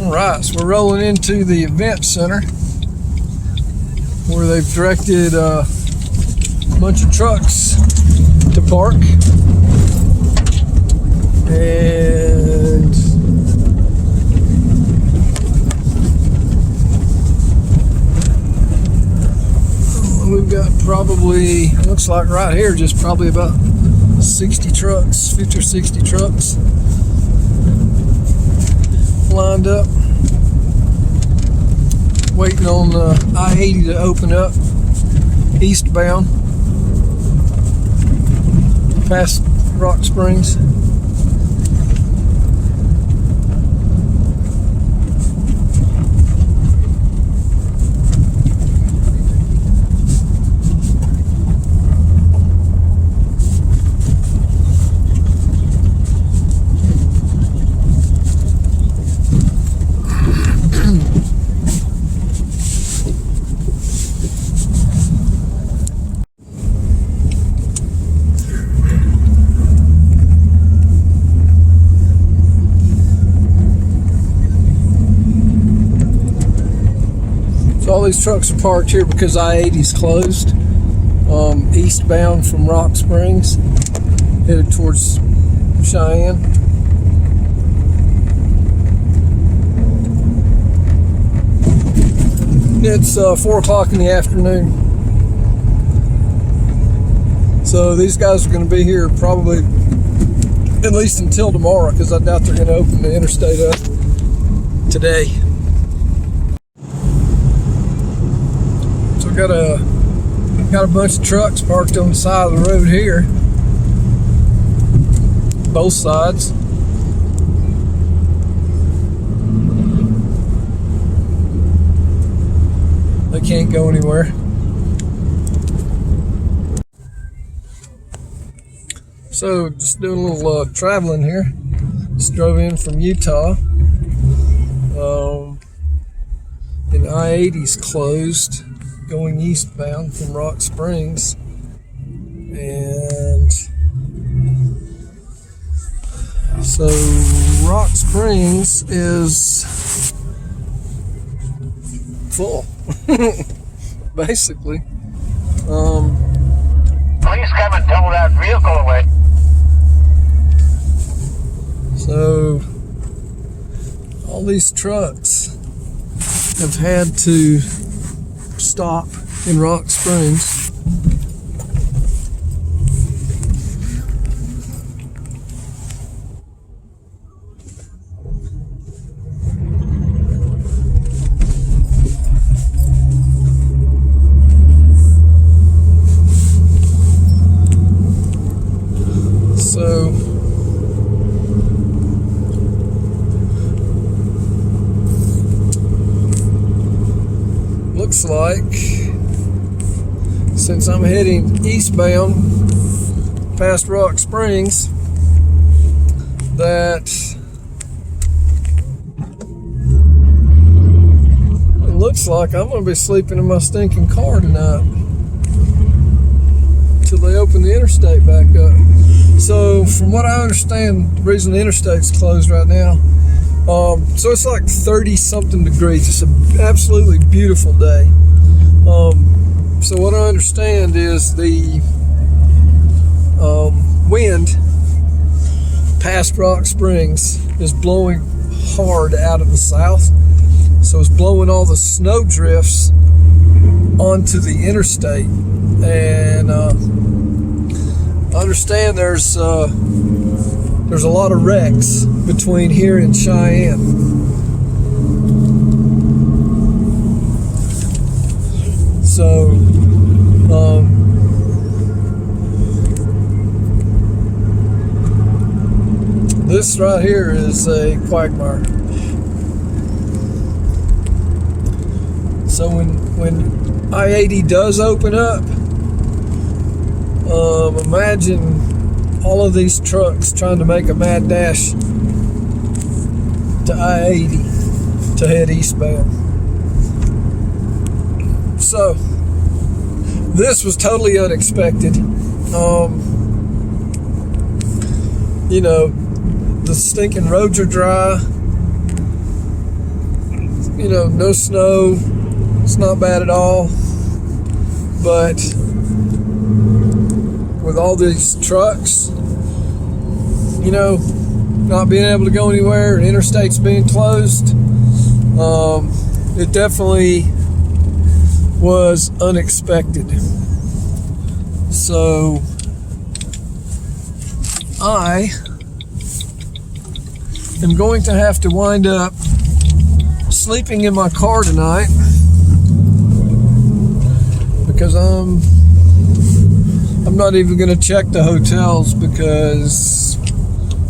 Right, so we're rolling into the event center where they've directed a bunch of trucks to park, and we've got probably, looks like right here, just probably about 60 trucks, 50 or 60 trucks lined up, waiting on I-80 to open up eastbound past Rock Springs. All these trucks are parked here because I-80's closed, eastbound from Rock Springs, headed towards Cheyenne. It's 4 o'clock in the afternoon, so these guys are going to be here probably at least until tomorrow, because I doubt they're going to open the interstate up today. Got a bunch of trucks parked on the side of the road here, both sides. They can't go anywhere. So just doing a little traveling here. Just drove in from Utah. And I-80's closed, going eastbound from Rock Springs, and so Rock Springs is full basically. Please come and tow that vehicle away. So all these trucks have had to stop in Rock Springs. So looks like, since I'm heading eastbound past Rock Springs, that it looks like I'm going to be sleeping in my stinking car tonight till they open the interstate back up. So from what I understand, the reason the interstate's closed right now, so it's like 30 something degrees. It's an absolutely beautiful day. So what I understand is the wind past Rock Springs is blowing hard out of the south. So it's blowing all the snow drifts onto the interstate. And I understand there's a lot of wrecks between here and Cheyenne. So this right here is a quagmire. So when I-80 does open up, imagine all of these trucks trying to make a mad dash to I-80 to head eastbound. So this was totally unexpected. You know, the stinking roads are dry. no snow. It's not bad at all. But with all these trucks, not being able to go anywhere and interstates being closed, it definitely was unexpected. So I am going to have to wind up sleeping in my car tonight because I'm not even going to check the hotels because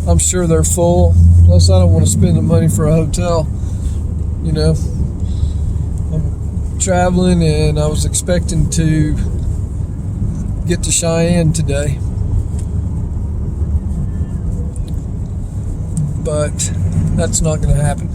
I'm sure they're full. Plus, I don't want to spend the money for a hotel. I'm traveling and I was expecting to get to Cheyenne today. But that's not going to happen.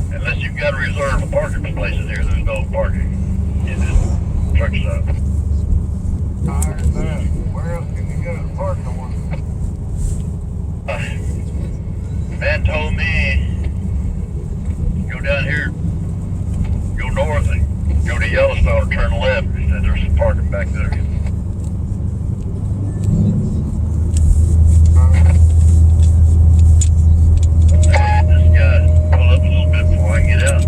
Unless you've got a reserve parking places here, there's no parking in this truck stop. Where else can you go to park the one? Man told me go down here, go north and go to Yellowstone and turn left. He said there's some parking back there. This guy pull up a little bit before I can get out.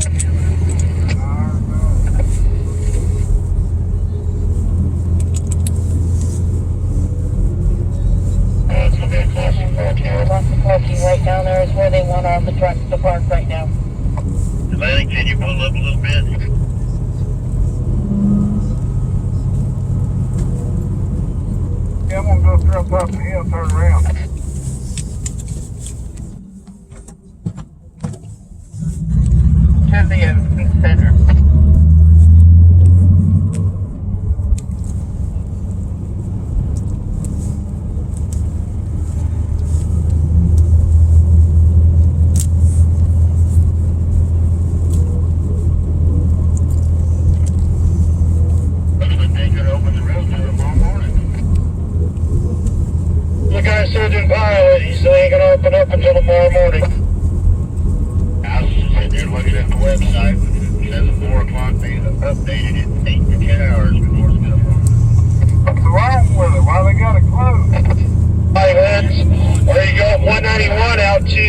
Parking right down there is where they want all the trucks to park right now. Atlantic, can you pull up a little bit? Yeah, I'm gonna go through up the hill, turn around. To the center. Surgeon pilot, he said he ain't gonna open up until tomorrow morning. I was just sitting there looking at the website. It says at 4 o'clock they updated it 8 to 10 hours before it's gonna run. What's wrong with it? Why they gotta close? Hi, Vince. There you go, 191 out to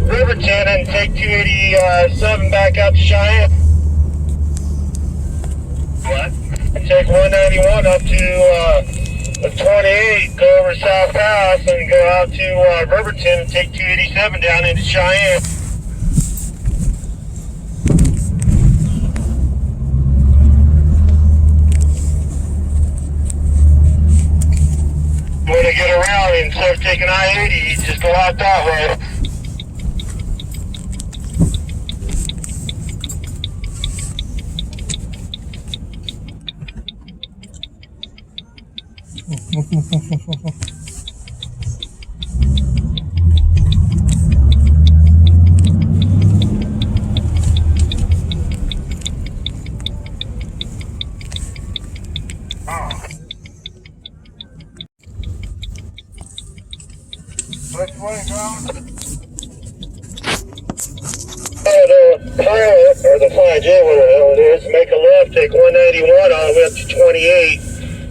Riverton and take 287 back out to Cheyenne. What? Take 191 up to the 28, go over South Pass and go out to Riverton and take 287 down into Cheyenne. When to get around, instead of taking I-80, you just go out that way. Which way, John? The pilot, or the Flying J, whatever the hell it is, make a left, take 191 all the way up to 28,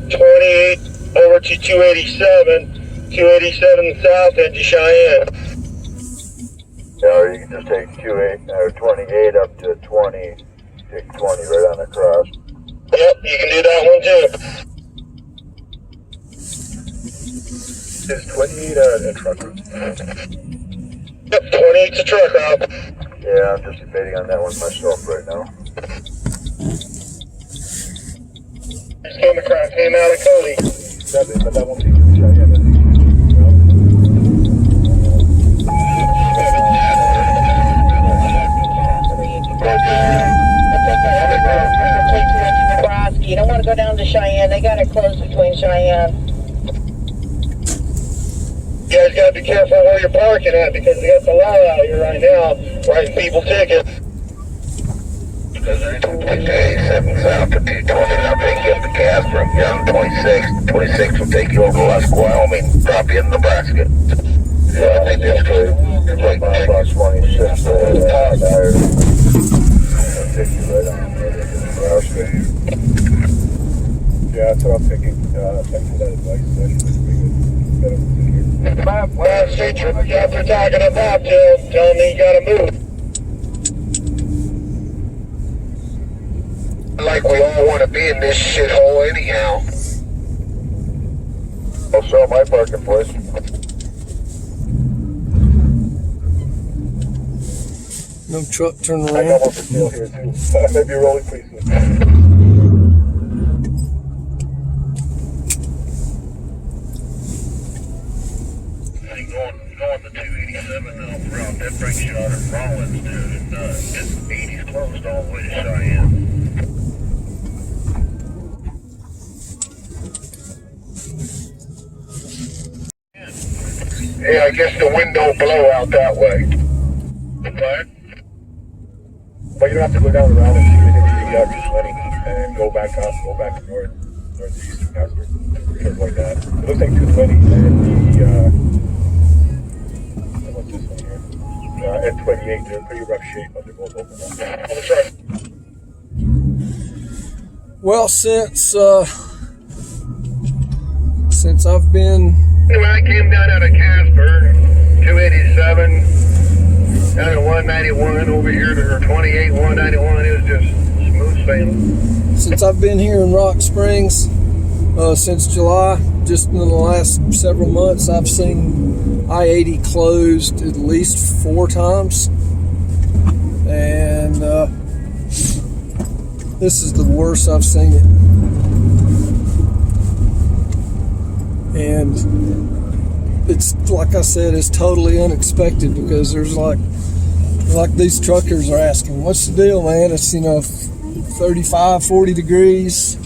28 over to 287, 287 south into Cheyenne. Yeah, or you can just take 28 up to 20, take 20 right on across. Yep, you can do that one too. Is 28 a truck route? Yep, 28's a truck route. Yeah, I'm just debating on that one myself right now. Just came out of Cody. But that won't be Cheyenne, is it? gotta be careful where you're parking at because they got the law out here right now writing people tickets. Because there's 87 south to 220, and I'll take you up to Casper. You're on 26. 26 will take you over to Lusk, Wyoming, drop you in Nebraska. Yeah, I think that's good. It's like about 26 there. I'll take you right on Nebraska. Yeah, that's what I'm thinking. Thanks for that advice. That should be good. Better than here. Well, see, after talking about tell me you gotta move. Like we all want to be in this shithole anyhow. I'll sell my parking place. No truck turn I got around. one for sale here too. Maybe rolling pretty soon. Going to 287 now, route that brings you out of Rollins, dude, and 80's closed all the way to Cheyenne. Yeah, I guess the wind don't blow out that way. What? But you don't have to go down around and see anything. You got 20 and go back up, go back northeast to Casper. You can avoid that. It looks like 220 and what's this one here? And 28. They're in pretty rough shape, but they're both open up. On the truck. Well, since I've been When I came down out of Casper, 287, down to 191, over here to 28, 191, it was just smooth sailing. since I've been here in Rock Springs since July, just in the last several months, I've seen I-80 closed at least 4 times, and this is the worst I've seen it. And it's, like I said, it's totally unexpected because there's like these truckers are asking, what's the deal, man? It's, 35, 40 degrees.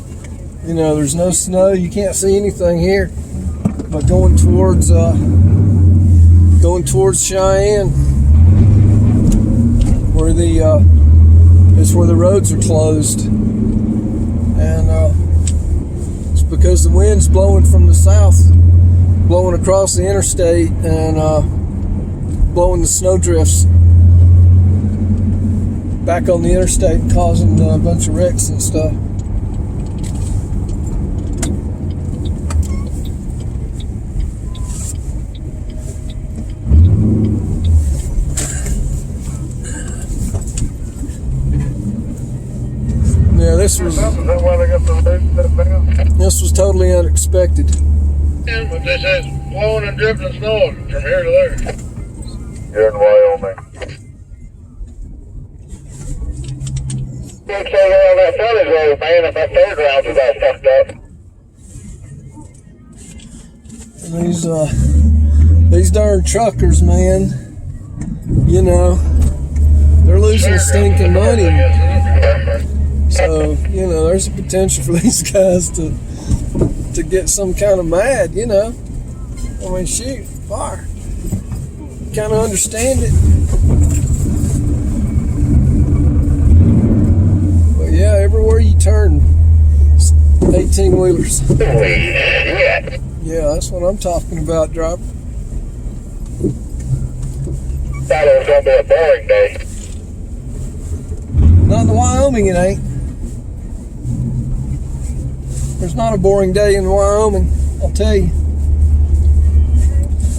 There's no snow. You can't see anything here. But going towards Cheyenne, where it's where the roads are closed, and it's because the wind's blowing from the south, blowing across the interstate and blowing the snow drifts back on the interstate and causing a bunch of wrecks and stuff. Yeah, this was totally unexpected. Yeah, but this is blowing and drifting snow from here to there. You're in Wyoming. Don't say you're on that frontage road, man, if that fairgrounds is all fucked up. And these darn truckers, man, they're losing stinking money. So, there's a potential for these guys to get some kind of mad, I mean, shoot, fire. Kind of understand it. But yeah, everywhere you turn, 18-wheelers. Yeah, that's what I'm talking about, driver. Thought it was going to be a boring day. Not in Wyoming, it ain't. There's not a boring day in Wyoming, I'll tell you.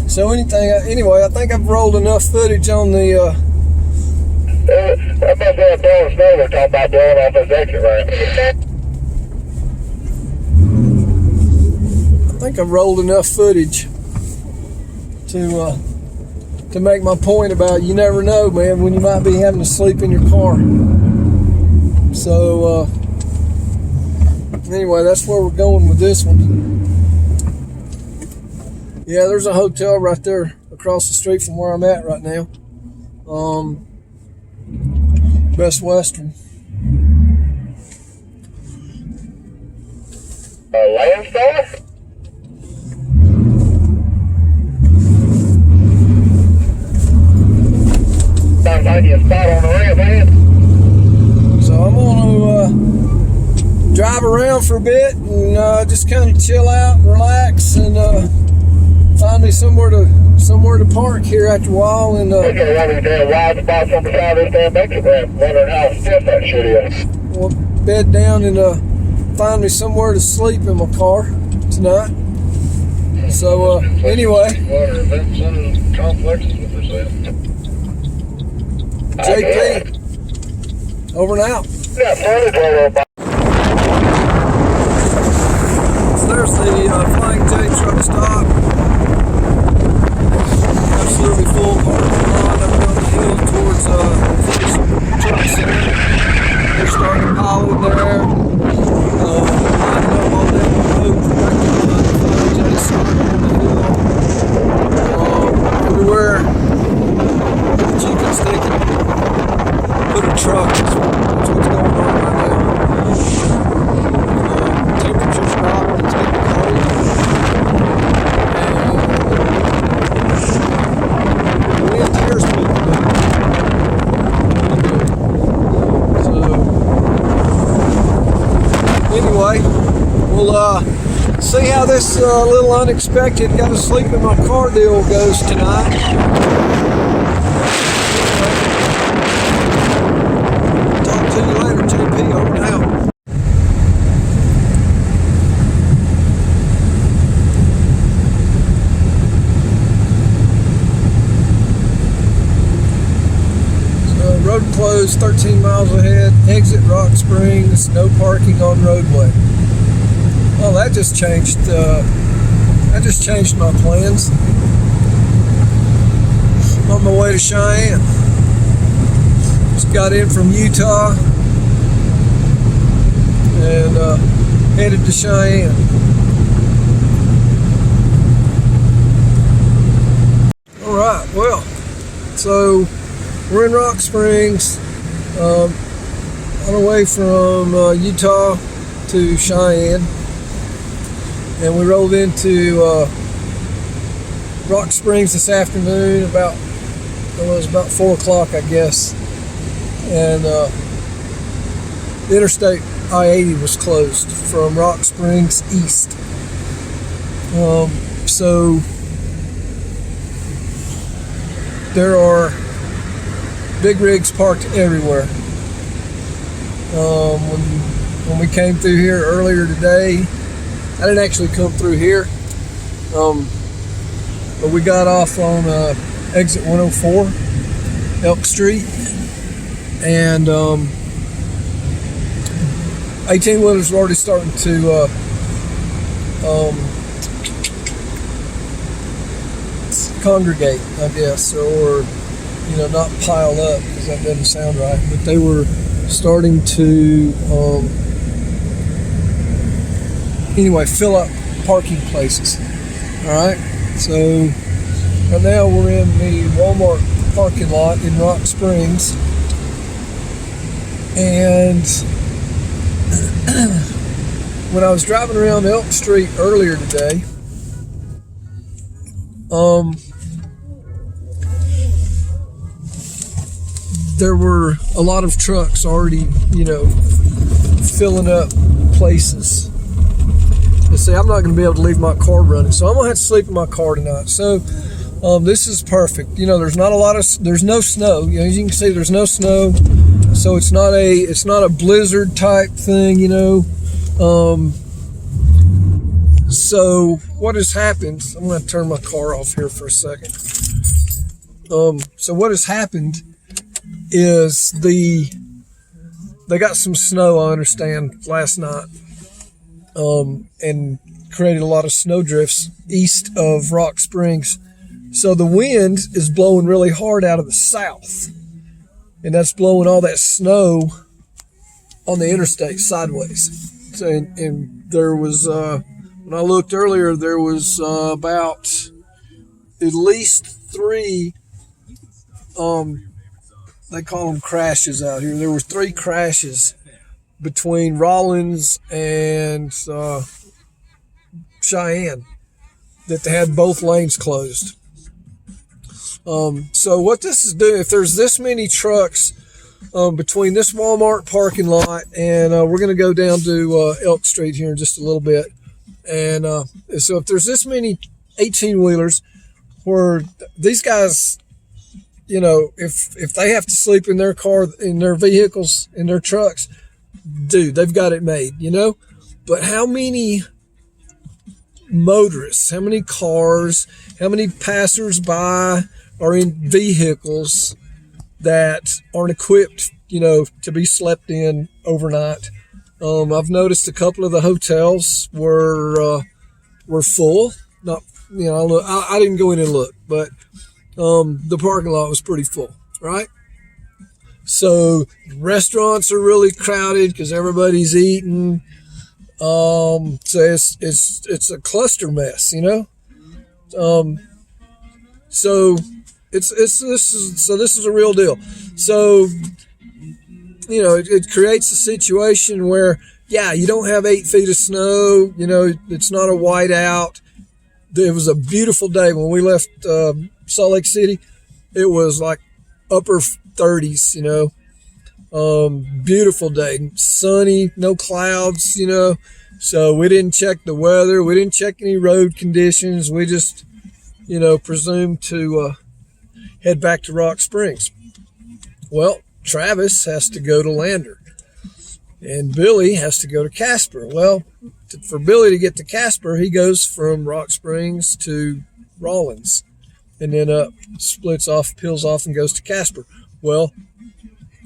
So anyway, I think I've rolled enough footage on the That must be a blowing snow they're talking about blowing off this exit ramp. I think I've rolled enough footage to make my point about you never know, man, when you might be having to sleep in your car. So anyway, that's where we're going with this one. Yeah, there's a hotel right there across the street from where I'm at right now. Best Western. Landstar? for a bit and just kind of chill out, relax, and find me somewhere to park here after a while. And Look at one of the damn wild spots on the side of this damn exit ramp. Wondering how stiff that shit is. we'll bed down and find me somewhere to sleep in my car tonight. So anyway, Water event center complexes with this JP, over and out. Yeah, Florida Total. So there's the Flying J truck stop. Absolutely full parking lot up on the hill towards Truck Center. They're starting to pile in there. Lining up all down the road. Back to the Flying J starting on the hill. Everywhere that you can stick and put a truck. That's what's going on right now. Temperature's dropping. It's getting cold. And the wind here's picking up. So anyway, we'll see how this little unexpected got to sleep in my car deal goes tonight. Talk to you later, JP, over and out. Road closed 13 miles ahead, exit Rock Springs, no parking on roadway. Well, that just changed my plans. On my way to Cheyenne. Just got in from Utah and headed to Cheyenne. All right, well, so we're in Rock Springs, on our way from Utah to Cheyenne, and we rolled into Rock Springs this afternoon about 4 o'clock, I guess, and the Interstate I-80 was closed from Rock Springs east. So there are big rigs parked everywhere. When we came through here earlier today, I didn't actually come through here, but we got off on exit 104, Elk Street, and 18-wheelers were already starting to congregate, I guess, or not pile up, because that doesn't sound right, but they were starting to fill up parking places. All right, so right now we're in the Walmart parking lot in Rock Springs, and when I was driving around Elk Street earlier today, there were a lot of trucks already, filling up places. You see, I'm not going to be able to leave my car running, so I'm going to have to sleep in my car tonight. So this is perfect. There's not there's no snow. As you can see, there's no snow, so it's not a blizzard type thing. So what has happened? I'm going to turn my car off here for a second. So what has happened is they got some snow, I understand, last night, and created a lot of snow drifts east of Rock Springs. So the wind is blowing really hard out of the south, and that's blowing all that snow on the interstate sideways. So, and there was, when I looked earlier, there was about at least 3 they call them crashes out here. There were 3 crashes between Rawlins and Cheyenne that they had both lanes closed. So what this is doing, if there's this many trucks between this Walmart parking lot, and we're going to go down to Elk Street here in just a little bit. And so if there's this many 18-wheelers where these guys, you know, if they have to sleep in their car, in their vehicles, in their trucks, dude, they've got it made, you know? But how many motorists, how many cars, how many passers-by are in vehicles that aren't equipped, you know, to be slept in overnight? I've noticed a couple of the hotels were full. Not, you know, I didn't go in and look, but the parking lot was pretty full, right? So restaurants are really crowded because everybody's eating. So it's a cluster mess, you know. So this is a real deal. So, you know, it creates a situation where, yeah, you don't have 8 feet of snow. You know, it's not a whiteout. It was a beautiful day when we left Salt Lake City. It was like upper 30s, you know. Beautiful day, sunny, no clouds, you know. So we didn't check the weather. We didn't check any road conditions. We just, you know, presumed to head back to Rock Springs. Well, Travis has to go to Lander, and Billy has to go to Casper. Well, for Billy to get to Casper, he goes from Rock Springs to Rawlins, and then splits off, peels off, and goes to Casper. Well,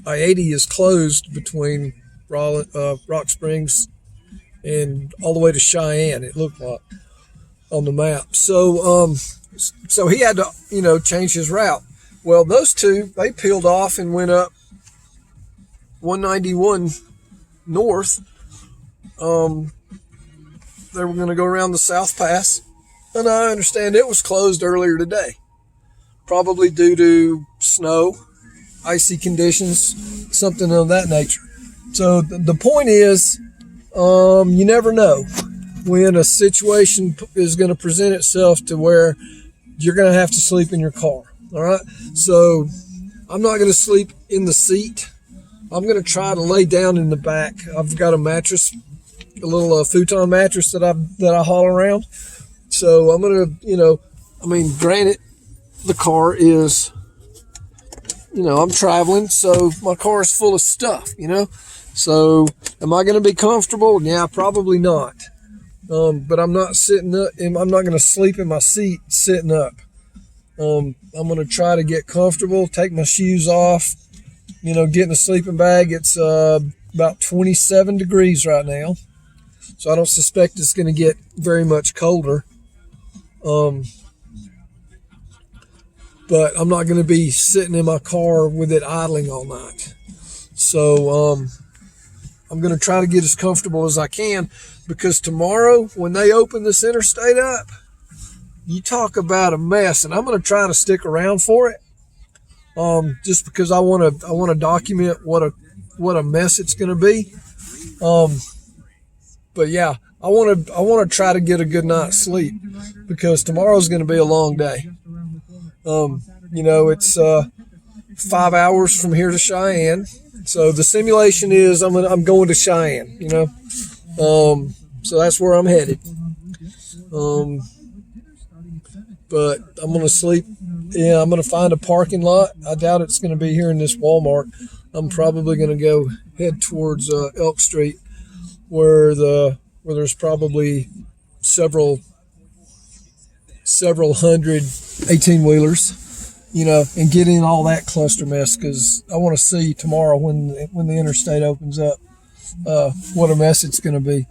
I-80 is closed between Rock Springs and all the way to Cheyenne, it looked like on the map. So he had to, you know, change his route. Well, those two, they peeled off and went up 191 north. They were going to go around the South Pass, and I understand it was closed earlier today, probably due to snow, icy conditions, something of that nature. So the point is, you never know when a situation is going to present itself to where you're going to have to sleep in your car. All right. So I'm not going to sleep in the seat. I'm going to try to lay down in the back. I've got a mattress, a little futon mattress that I haul around. So I'm going to, you know, I mean, granted, the car is, you know, I'm traveling, so my car is full of stuff, you know. So am I going to be comfortable? Yeah, probably not. But I'm not sitting up, I'm not going to sleep in my seat sitting up. I'm going to try to get comfortable, take my shoes off, you know, get in a sleeping bag. It's about 27 degrees right now, so I don't suspect it's going to get very much colder. But I'm not going to be sitting in my car with it idling all night. So I'm going to try to get as comfortable as I can, because tomorrow when they open this interstate up, you talk about a mess, and I'm going to try to stick around for it, just because I want to document what a mess it's going to be. But yeah, I want to try to get a good night's sleep, because tomorrow's going to be a long day. You know, it's 5 hours from here to Cheyenne. So the simulation is I'm going to Cheyenne, you know. So that's where I'm headed. But I'm going to sleep. Yeah, I'm going to find a parking lot. I doubt it's going to be here in this Walmart. I'm probably going to go head towards Elk Street, where there's probably several hundred 18-wheelers, you know, and get in all that cluster mess, because I want to see tomorrow when the interstate opens up what a mess it's going to be.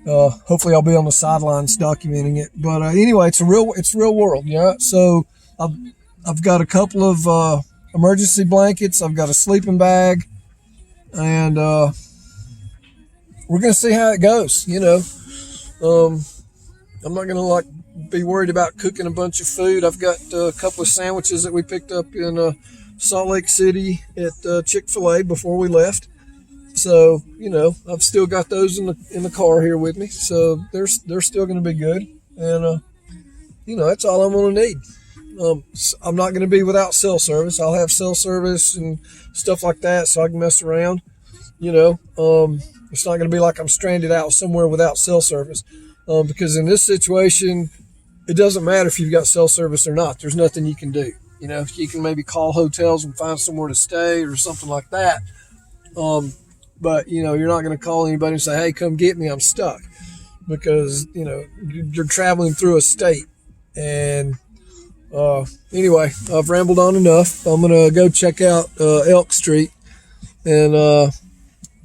Hopefully I'll be on the sidelines documenting it. But anyway, it's real world, yeah. So I've got a couple of emergency blankets. I've got a sleeping bag, and we're gonna see how it goes. You know, I'm not gonna be worried about cooking a bunch of food. I've got a couple of sandwiches that we picked up in Salt Lake City at Chick-fil-A before we left. So, you know, I've still got those in the car here with me. So they're still going to be good. And, you know, that's all I'm going to need. I'm not going to be without cell service. I'll have cell service and stuff like that so I can mess around. It's not going to be like I'm stranded out somewhere without cell service. Because in this situation, it doesn't matter if you've got cell service or not. There's nothing you can do. You can maybe call hotels and find somewhere to stay or something like that. But you're not going to call anybody and say, hey, come get me, I'm stuck. Because, you're traveling through a state. And anyway, I've rambled on enough. I'm going to go check out Elk Street. And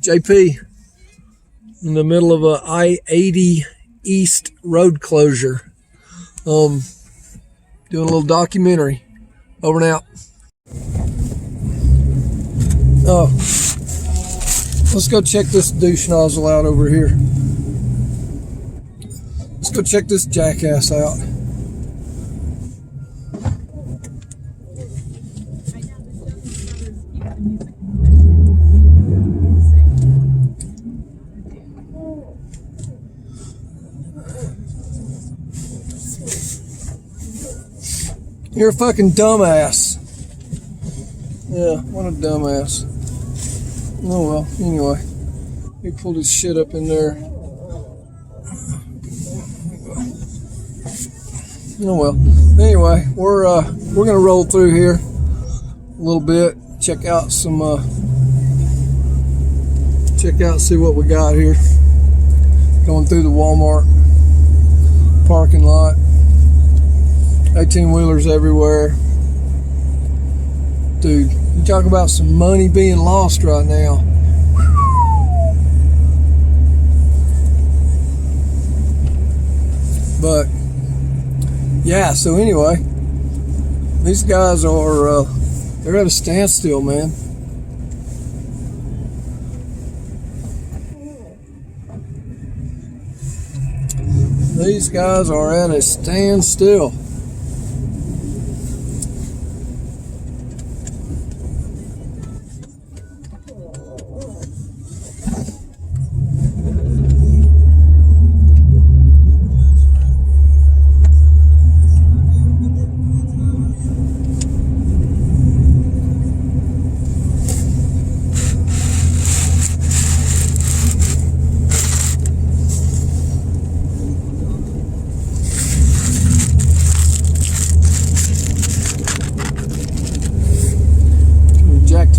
JP, in the middle of a I-80 East road closure. Doing a little documentary. Over and out. Oh, let's go check this douche nozzle out over here. Let's go check this jackass out. You're a fucking dumbass. Yeah, what a dumbass. Oh well, anyway. He pulled his shit up in there. Oh well. Anyway, we're gonna roll through here a little bit, check out see what we got here. Going through the Walmart parking lot. 18-wheelers everywhere. Dude, you talk about some money being lost right now. But yeah, so anyway, these guys are they're at a standstill, man. These guys are at a standstill.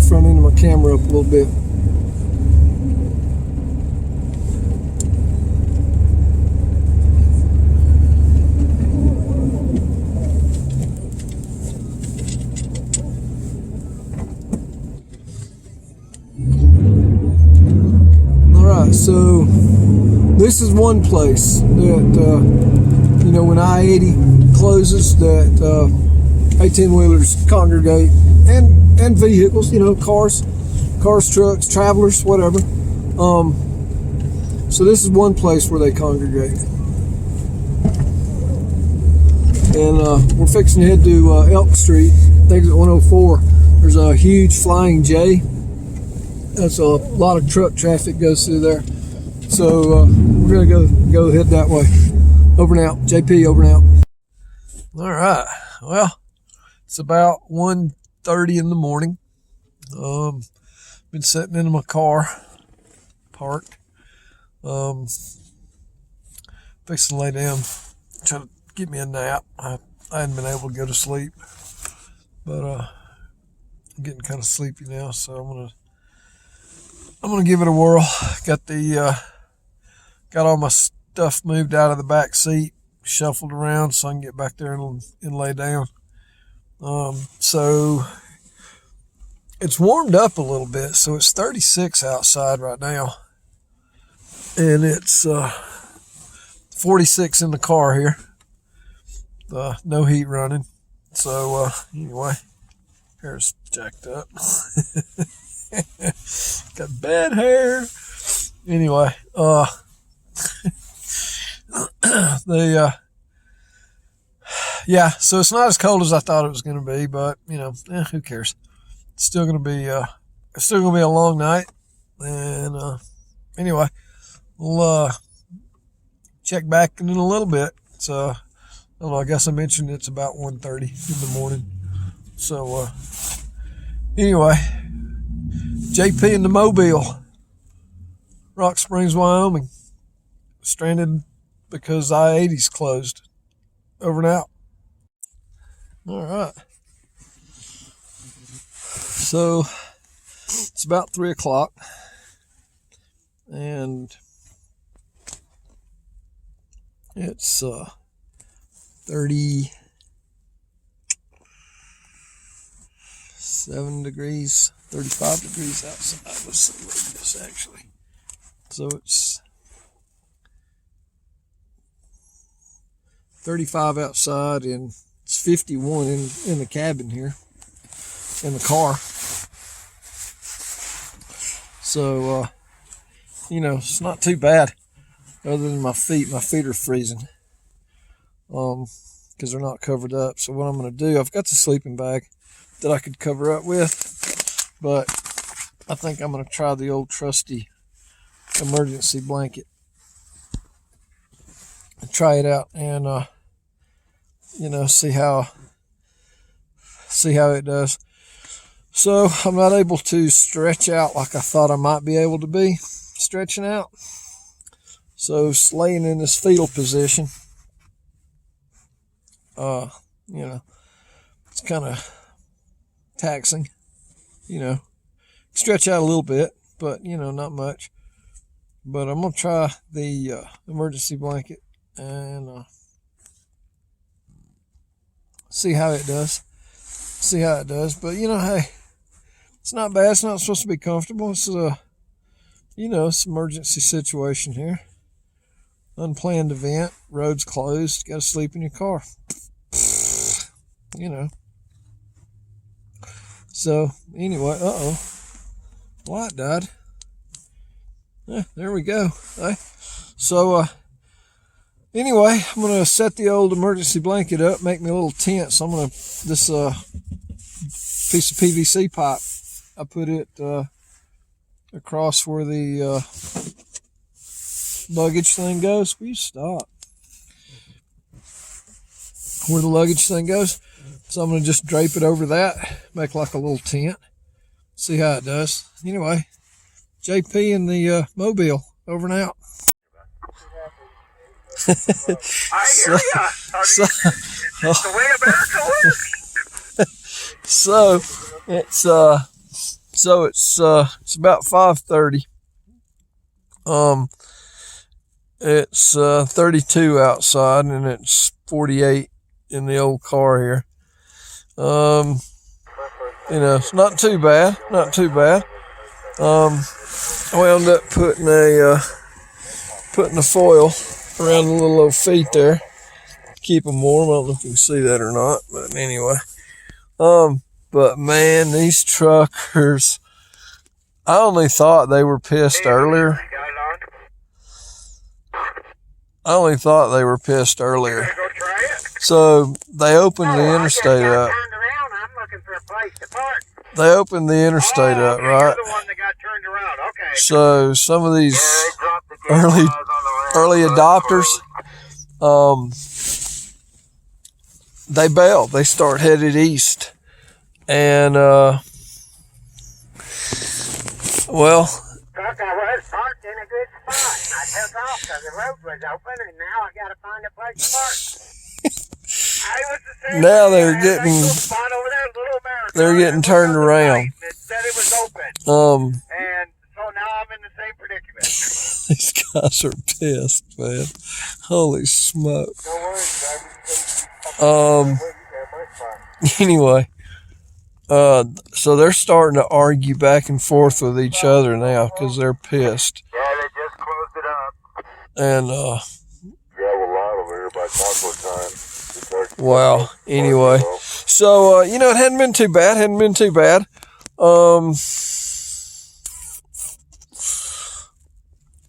Front end of my camera up a little bit. Alright, so this is one place that when I-80 closes, that 18-wheelers congregate, and vehicles, cars, trucks, travelers, whatever. So this is one place where they congregate. And we're fixing to head to Elk Street, exit 104. There's a huge Flying J. That's a lot of truck traffic goes through there. So we're gonna go head that way. Over and out. JP, over and out. All right. Well, it's about 1:30 in the morning. Been sitting in my car, parked. Fixing to lay down, trying to get me a nap. I hadn't been able to go to sleep, but I'm getting kind of sleepy now, so I'm gonna give it a whirl. Got all my stuff moved out of the back seat, shuffled around so I can get back there and lay down. So it's warmed up a little bit, so it's 36 outside right now, and it's 46 in the car here. No heat running. So anyway, hair's jacked up. Got bad hair. Anyway, yeah, so it's not as cold as I thought it was going to be, but who cares? It's still going to be a long night, and anyway, we'll check back in a little bit. So don't know, I guess I mentioned it's about 1:30 in the morning. So, anyway, JP in the Mobile, Rock Springs, Wyoming, stranded because I-80's closed. Over and out. All right. So, it's about 3 o'clock, and it's 37 degrees, 35 degrees outside. Let's see what it is actually. So it's 35 outside, and it's 51 in the cabin here, in the car. So, it's not too bad, other than my feet. My feet are freezing, because they're not covered up. So what I'm going to do, I've got the sleeping bag that I could cover up with, but I think I'm going to try the old trusty emergency blanket. Try it out and, see how it does. So I'm not able to stretch out like I thought I might be able to be stretching out. So laying in this fetal position, it's kind of taxing, stretch out a little bit, but, not much. But I'm going to try the emergency blanket and see how it does. But, hey, it's not bad. It's not supposed to be comfortable. It's it's an emergency situation here. Unplanned event. Roads closed. Got to sleep in your car. So, anyway, light died. Yeah, there we go. Hey. So, anyway, I'm going to set the old emergency blanket up, make me a little tent. So I'm going to, this piece of PVC pipe, I put it across where the luggage thing goes. Will you stop? Where the luggage thing goes. So I'm going to just drape it over that, make like a little tent, see how it does. Anyway, JP in the Mobile, over and out. I hear ya. It's just the way America works. So it's about 5:30. It's 32 outside, and it's 48 in the old car here. It's not too bad. I wound up putting a foil around the little old feet there, keep them warm. I don't know if you can see that or not, but anyway. But man, these truckers, I only thought they were pissed earlier. So they opened the interstate up. Right? The one that got turned around. Okay. So some of these early adopters, they bail. They start headed east. And, I was parked in a good spot. And I took off because the road was open, and now I got to find a place to park. Now they're getting turned around. It said it was open. And so now I'm in the same predicament. These guys are pissed, man. Holy smoke. No worries, Anyway, so they're starting to argue back and forth with each other now because they're pissed. Yeah, they just closed it up. And Gravel lot over here by taco time. wow. Anyway, so it hadn't been too bad. I'm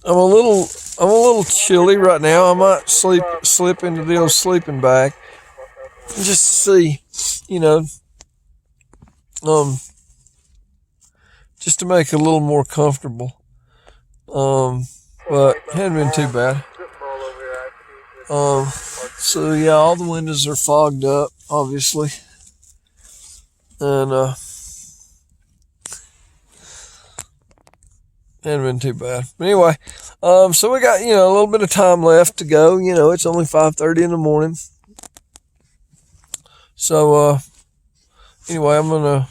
a little chilly right now. I might slip into the old sleeping bag just to see, just to make it a little more comfortable. But hadn't been too bad. So yeah, all the windows are fogged up, obviously, and hadn't been too bad. But anyway, so we got, a little bit of time left to go. It's only 5:30 in the morning. So anyway, I'm gonna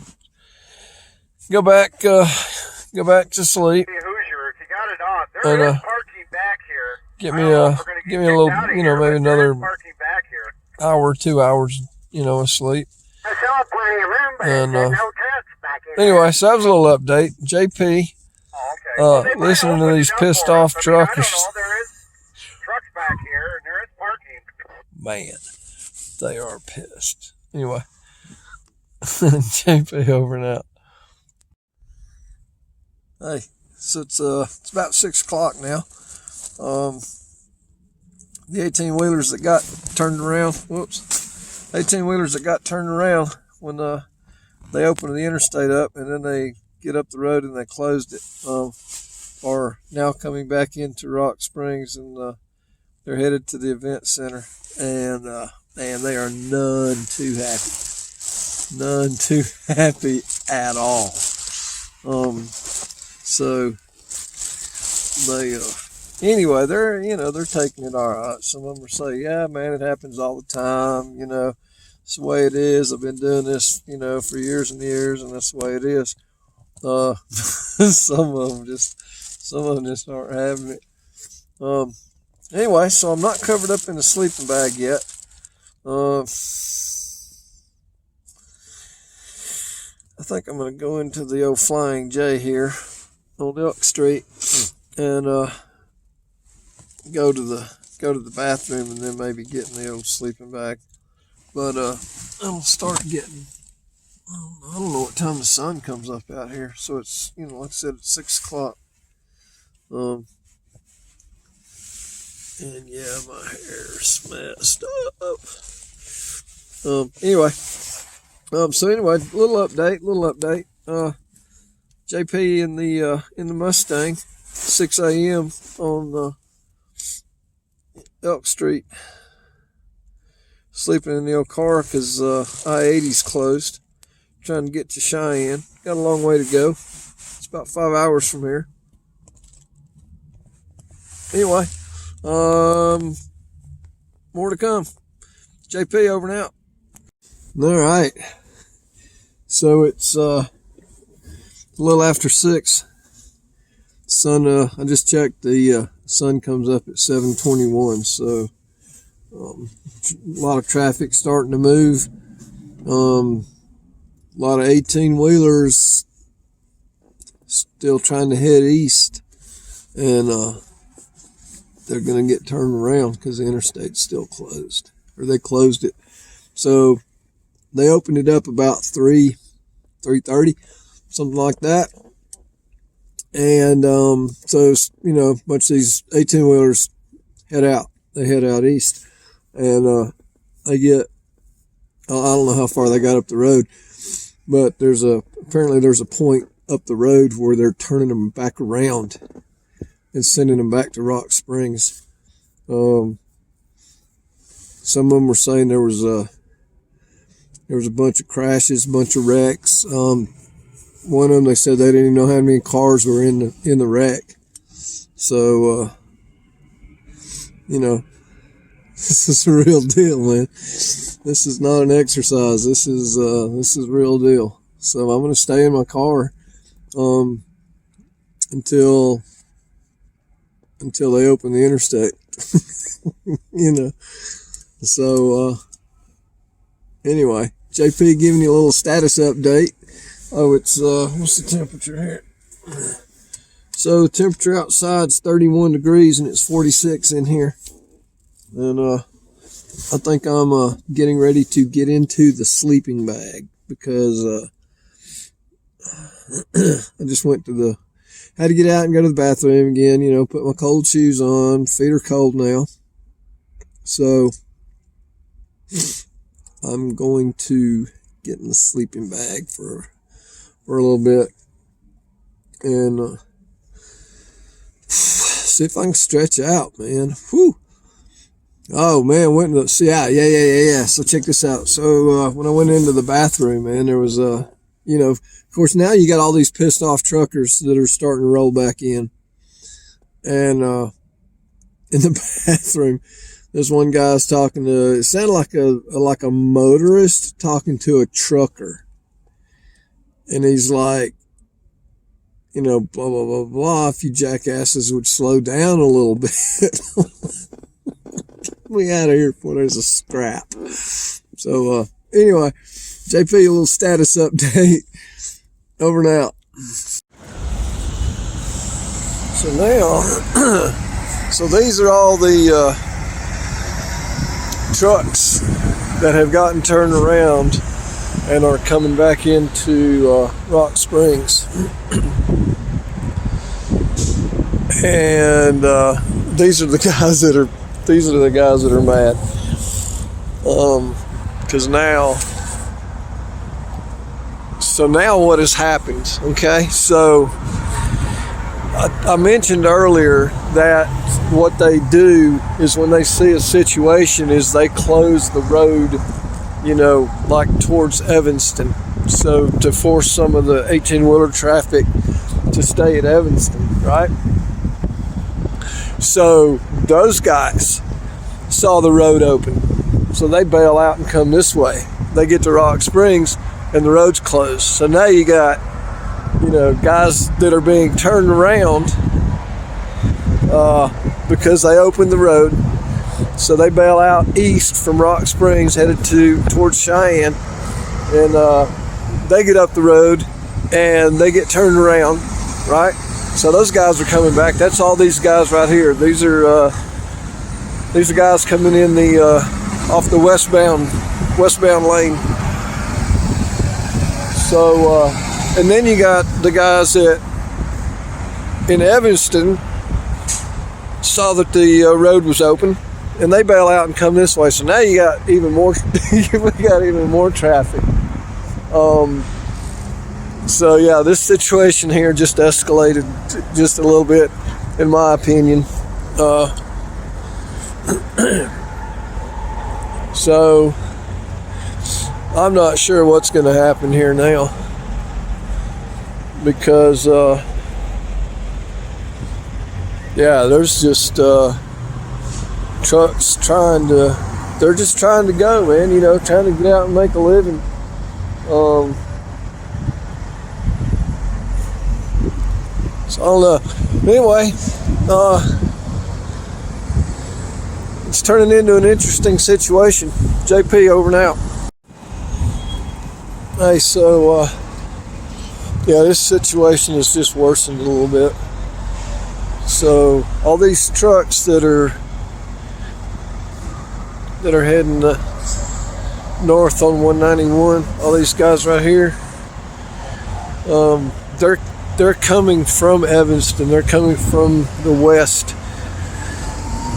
go back to sleep. Hey, Hoosier, if you got it on, there And, is parking back here. Get I me don't know if we're gonna give get me a kicked little, out of here, maybe but there another is parking back here. hour, 2 hours, of sleep. I saw plenty of room, but And, there's no trucks back here. Anyway, so that was a little update. JP, Oh, okay. Well, they might listening to open these it up pissed for us. off I mean, truckers. I don't know. There is trucks back here, and there is parking. Man, they are pissed. Anyway, JP over and out. Hey, so it's about 6 o'clock now. The 18-wheelers that got turned around, 18-wheelers that got turned around when they opened the interstate up, and then they get up the road and they closed it, are now coming back into Rock Springs, and they're headed to the event center, and man, they are none too happy at all. So they anyway, they're taking it all right. Some of them are saying, yeah, man, it happens all the time. It's the way it is. I've been doing this, for years and years, and that's the way it is. Some of them just aren't having it. Anyway, so I'm not covered up in the sleeping bag yet. I think I'm going to go into the old Flying J here on Elk Street and go to the bathroom, and then maybe get in the old sleeping bag. But I'll start getting, I don't know what time the sun comes up out here, so it's, like I said, it's 6 o'clock. And yeah, my hair's messed up. Anyway, little update. JP in the Mustang, 6 a.m. on Elk Street, sleeping in the old car because I-80's closed. Trying to get to Cheyenne. Got a long way to go. It's about 5 hours from here. Anyway, more to come. JP over and out. All right. So it's a little after 6. Sun, I just checked, the sun comes up at 7:21. So a lot of traffic starting to move. A lot of 18-wheelers still trying to head east, and they're going to get turned around because the interstate's still closed, or they closed it. So they opened it up about 3:30, something like that. And so, a bunch of these 18-wheelers head out. They head out east, and they get, I don't know how far they got up the road, but apparently there's a point up the road where they're turning them back around and sending them back to Rock Springs. Some of them were saying there was a bunch of crashes, a bunch of wrecks. One of them, they said they didn't even know how many cars were in the wreck. So, this is a real deal, man. This is not an exercise. This is real deal. So I'm going to stay in my car until they open the interstate. So anyway, JP giving you a little status update. Oh, it's what's the temperature here? So the temperature outside's 31 degrees and it's 46 in here. And I think I'm getting ready to get into the sleeping bag because I just had to get out and go to the bathroom again, put my cold shoes on. Feet are cold now. So I'm going to get in the sleeping bag for a little bit and see if I can stretch out, man. Whew. Oh man, went to see out. Yeah. So check this out. So when I went into the bathroom, man, there was of course now you got all these pissed off truckers that are starting to roll back in, and in the bathroom, this one guy's talking to. It sounded like a motorist talking to a trucker, and he's like, blah blah blah blah. If you jackasses would slow down a little bit. Me out of here before there's a scrap. So anyway, JP, a little status update. Over and out. So now, so these are all the trucks that have gotten turned around and are coming back into Rock Springs. And these are the guys that are mad. Because now what has happened, okay? So I mentioned earlier that what they do is when they see a situation is they close the road, like towards Evanston. So to force some of the 18-wheeler traffic to stay at Evanston, right? So those guys saw the road open. So they bail out and come this way. They get to Rock Springs and the road's closed. So now you got, guys that are being turned around because they opened the road. So they bail out east from Rock Springs, headed towards Cheyenne, and they get up the road and they get turned around, right? So those guys are coming back. That's all these guys right here. These are guys coming in the off the westbound lane. So and then you got the guys that in Evanston saw that the road was open, and they bail out and come this way. So now you got even more. Even more traffic. So yeah, this situation here just escalated just a little bit, in my opinion. So I'm not sure what's going to happen here now, because there's just trucks they're just trying to go, man, trying to get out and make a living. So I don't know. Anyway, it's turning into an interesting situation. JP, over and out. Hey, so this situation has just worsened a little bit. So all these trucks that are heading north on 191, all these guys right here, they're coming from Evanston. They're coming from the west,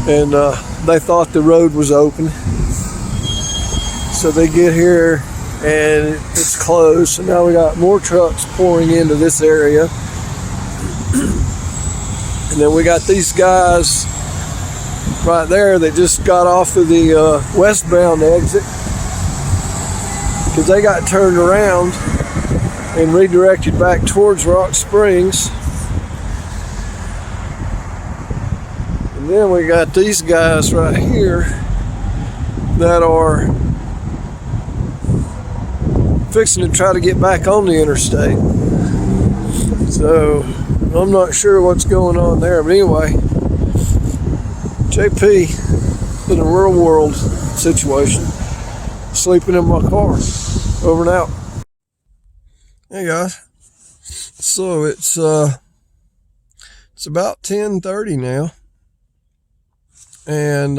and they thought the road was open. So they get here and it's closed. So now we got more trucks pouring into this area. And then we got these guys right there that just got off of the westbound exit, because they got turned around and redirected back towards Rock Springs. And then we got these guys right here that are fixing to try to get back on the interstate. So I'm not sure what's going on there, but anyway, JP in a real world situation, sleeping in my car. Over and out. Hey guys, so it's about 10:30 now, and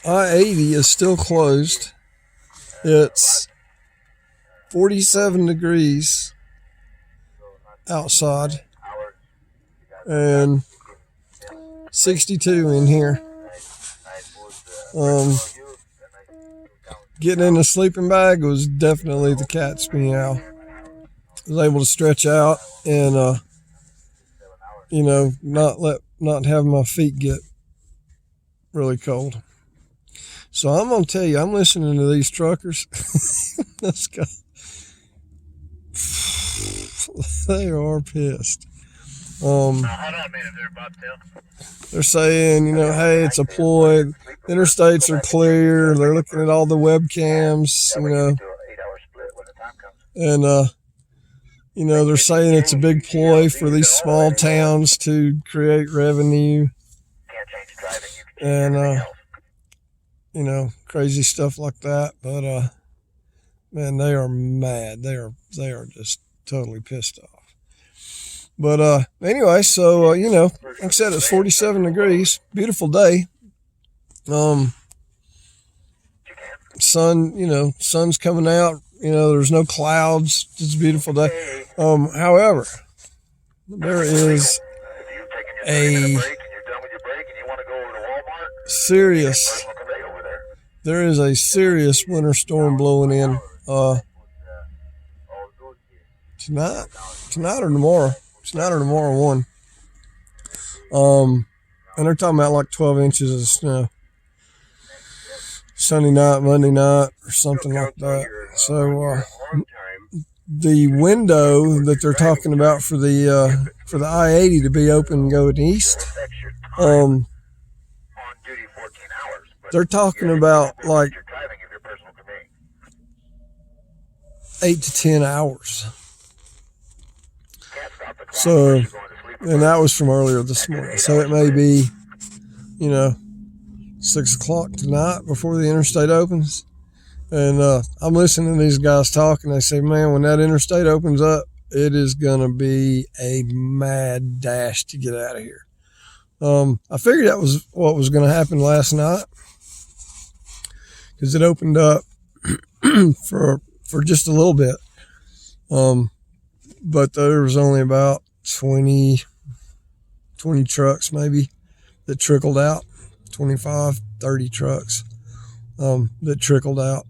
I-80 is still closed. It's 47 degrees outside and 62 in here. Getting in a sleeping bag was definitely the cat's meow. I was able to stretch out and, not let not having my feet get really cold. So I'm gonna tell you, I'm listening to these truckers. Those guys, they are pissed. Hold on a minute there, Bobtail. They're saying, you know, hey, it's a ploy. Interstates are clear. They're looking at all the webcams, you know, 8-hour split when the time comes. and you know, they're saying it's a big ploy for these small towns to create revenue Can't change driving. You can change and everything else. you know, crazy stuff like that. But man, they are mad. They are just totally pissed off. But anyway, so you know, like I said, it's 47 degrees, beautiful day. Sun, you know, sun's coming out. You know, there's no clouds. It's a beautiful day. However, there is a serious winter storm blowing in tonight or tomorrow. Tonight or tomorrow one. And they're talking about like 12 inches of snow. Sunday night, Monday night, or something like that. So the window that they're talking about for the I-80 to be open and going east, they're talking about like 8 to 10 hours. So, and that was from earlier this morning. So it may be, you know, 6 o'clock tonight before the interstate opens. And I'm listening to these guys talk, and they say, man, when that interstate opens up, it is going to be a mad dash to get out of here. I figured that was what was going to happen last night, because it opened up for just a little bit. But there was only about 20 trucks maybe that trickled out, 25, 30 trucks that trickled out.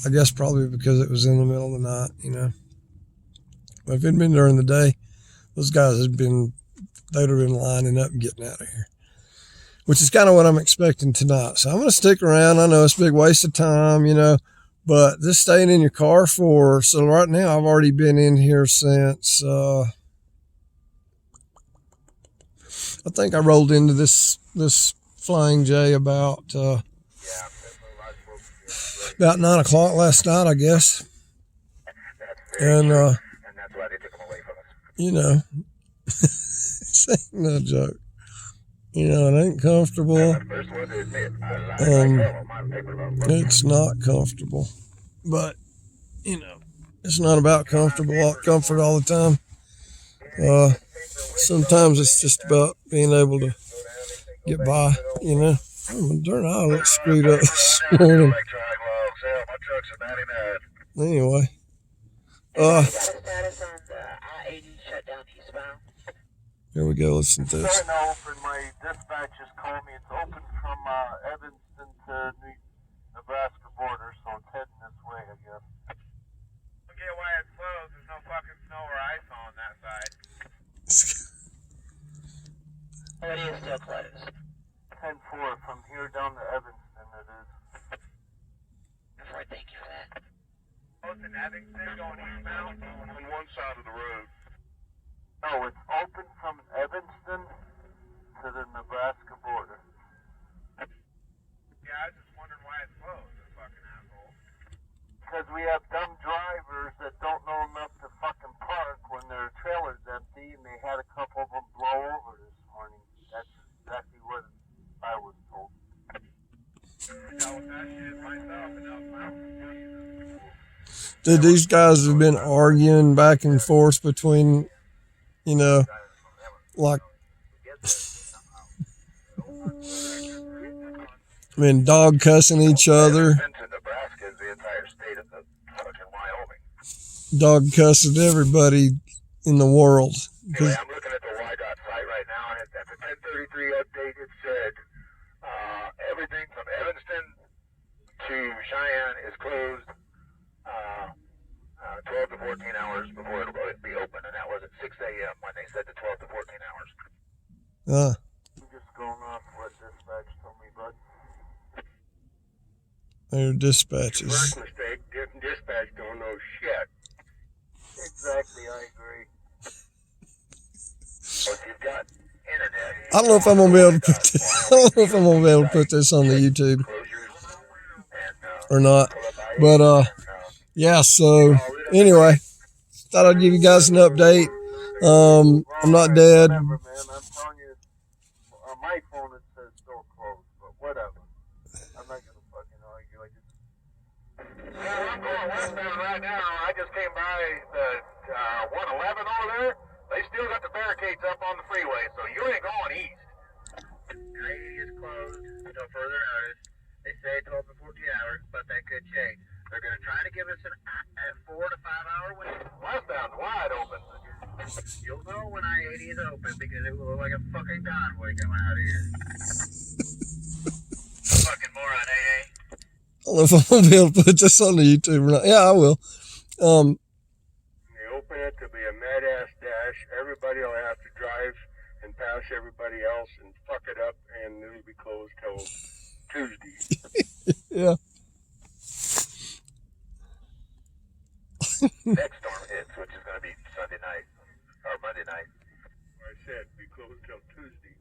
I guess probably because it was in the middle of the night, you know. But if it had been during the day, those guys they'd have been lining up and getting out of here, which is kind of what I'm expecting tonight. So I'm going to stick around. I know it's a big waste of time, you know, but just staying in your car so right now I've already been in here since, I think I rolled into this Flying J about 9 o'clock last night, I guess. And, you know, this ain't no joke. You know, it ain't comfortable. It's not comfortable. But, you know, it's not about comfort all the time. Sometimes it's just about being able to get by, you know. Oh, darn, I look screwed up this morning. Anyway. Here we go, listen to this. My dispatch just called me. It's open from Evanston to Nebraska border, so it's heading this way, I guess. I get why it's closed. There's no fucking snow or ice on that side. What is still closed? 10-4 from here down to Evanston, it is. Before, thank you for that. Close in Evanston going eastbound on one side of the road. No, it's open from Evanston to the Nebraska border. Yeah, I was just wondering why it's closed, this fucking asshole. Because we have dumb drivers that don't know enough to fucking park when their trailer's empty, and they had a couple of them blow over this morning. That's exactly what I was told. Dude, these guys have been arguing back and forth between, you know, like, I mean, dog cussing each other, Nebraska is the entire state of the fucking Wyoming. dog cussing everybody in the world. Anyway, I'm looking at the YDOT site right now, and at the 10:33 update, it said everything from Evanston to Cheyenne is closed 12 to 14 hours before it'll be open, and that was at 6 a.m. when they said the 12 to 14 hours. going off what dispatch told me, bud. Their dispatches. First mistake, dispatch don't know shit. Exactly, I agree. But you've got internet. I don't know if I'm gonna be able to put this, I don't know if I'm gonna be able to put this on the YouTube or not. But yeah, so anyway, thought I'd give you guys an update. I'm not dead. Whatever, man. I'm telling you, on my phone it says still closed, but whatever. I'm not gonna fucking argue. Yeah, I'm going westbound right now. I just came by the 111 over there. They still got the barricades up on the freeway, so you ain't going east. I-80 is closed until further notice. They say 12 to 14 hours, but that could change. They're going to try to give us a 4 to 5 hour window. Westbound wide open. You'll know when I-80 is open because it will look like a fucking convoy coming out of here. Fucking moron, AA. I don't know if I'm gonna be able to put this on the YouTube or not. Yeah, I will. They open it to be a mad ass dash. Everybody will have to drive and pass everybody else and fuck it up, and it'll be closed till Tuesday. Yeah. Next storm hits, which is going to be Sunday night or Monday night. I said be closed till Tuesday.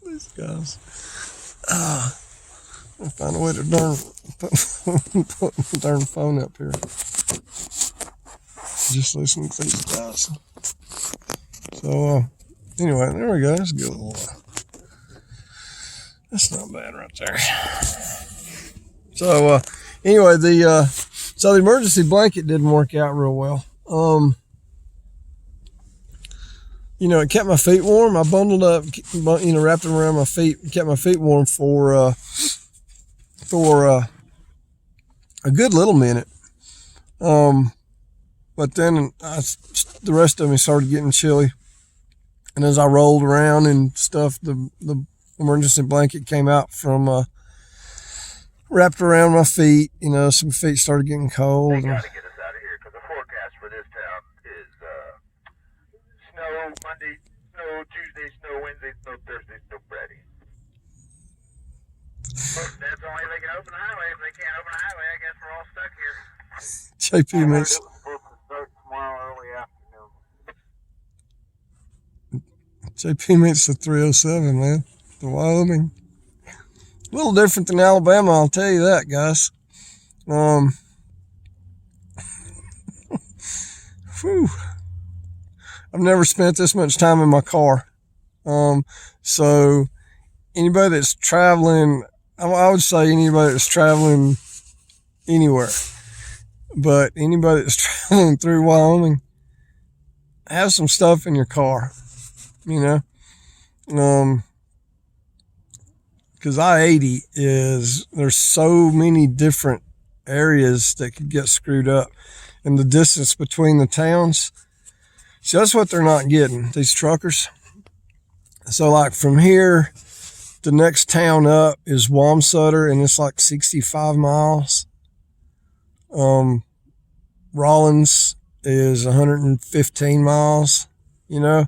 These guys. I'll find a way to put my darn phone up here. Just listening to these guys. So, anyway, there we go. That's a good little. That's not bad right there. So, anyway, so the emergency blanket didn't work out real well. You know, it kept my feet warm. I bundled up, you know, wrapped them around my feet, kept my feet warm for a good little minute. But then the rest of me started getting chilly. And as I rolled around and stuff, the emergency blanket came out from, wrapped around my feet. You know, some feet started getting cold. They got to get us out of here because the forecast for this town is snow Monday, snow Tuesday, snow Wednesday, snow Thursday, snow Friday. But that's the only way they can open the highway. If they can't open the highway, I guess we're all stuck here. JP makes. It's supposed to start tomorrow early afternoon. JP meets the 307, man. The Wyoming. A little different than Alabama, I'll tell you that, guys. Whew. I've never spent this much time in my car. So anybody that's traveling, I would say anybody that's traveling anywhere, but anybody that's traveling through Wyoming, have some stuff in your car, you know. Because I-80 there's so many different areas that could get screwed up. And the distance between the towns, so that's what they're not getting, these truckers. So like from here, the next town up is Wamsutter, and it's like 65 miles. Rollins is 115 miles, you know.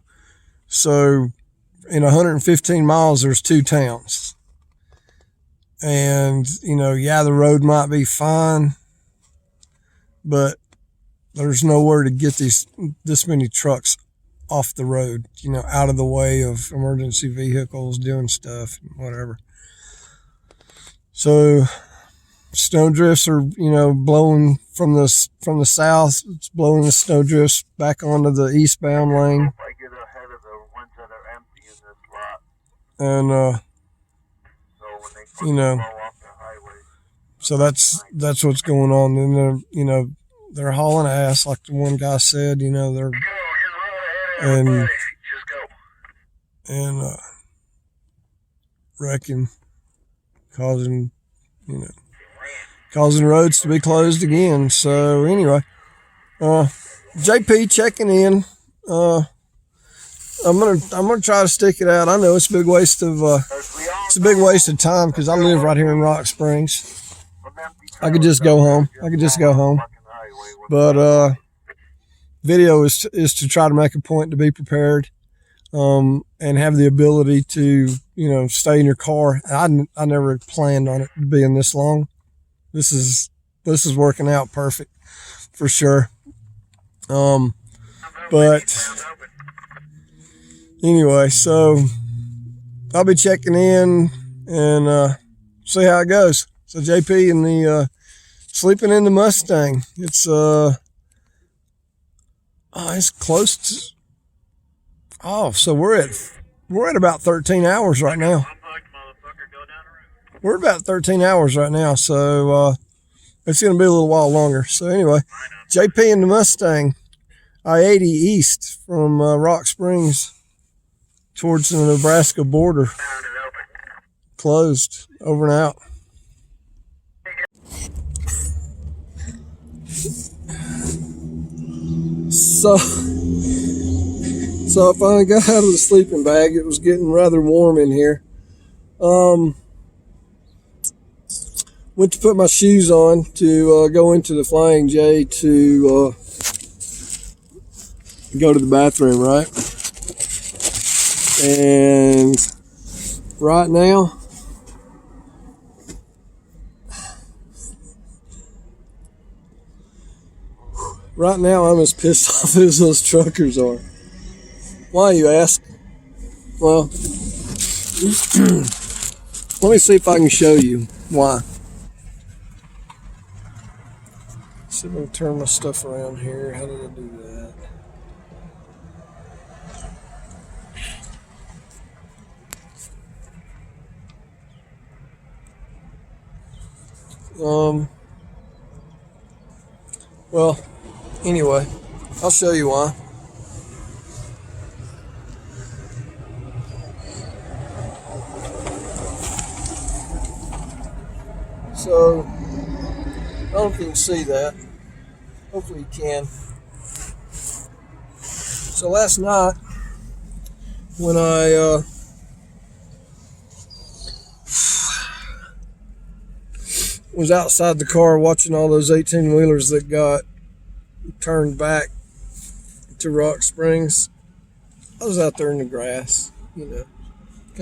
So in 115 miles, there's 2 towns. And, you know, yeah, the road might be fine, but there's nowhere to get this many trucks off the road, you know, out of the way of emergency vehicles doing stuff, whatever. So snow drifts are, you know, blowing from the south. It's blowing the snow drifts back onto the eastbound lane. I get ahead of the ones that are empty in this lot. And, So when they you know, blow off the highway, so that's what's going on. And they're, you know, they're hauling ass, like the one guy said, you know, they're, Go, you're right ahead of everybody. Just go. and wrecking, causing roads to be closed again. So anyway, JP checking in. I'm gonna try to stick it out. I know it's a big waste of time because I live right here in Rock Springs. I could just go home. But video is to try to make a point to be prepared, and have the ability to, stay in your car. I never planned on it being this long. This is working out perfect for sure. But anyway, so I'll be checking in and see how it goes. So JP and the sleeping in the Mustang. It's close to. So we're at about 13 hours right now. We're about 13 hours right now, so it's going to be a little while longer. So anyway, JP and the Mustang, I-80 east from Rock Springs towards the Nebraska border. Closed, over and out. So I finally got out of the sleeping bag. It was getting rather warm in here. Went to put my shoes on to go into the Flying J to go to the bathroom, right? And right now, I'm as pissed off as those truckers are. Why, you ask? Well, let me see if I can show you why. So I'm going to turn my stuff around here. How did I do that? Well, anyway, I'll show you why. So, I don't know if you can see that. Hopefully you can. So last night, when I was outside the car watching all those 18-wheelers that got turned back to Rock Springs, I was out there in the grass, kind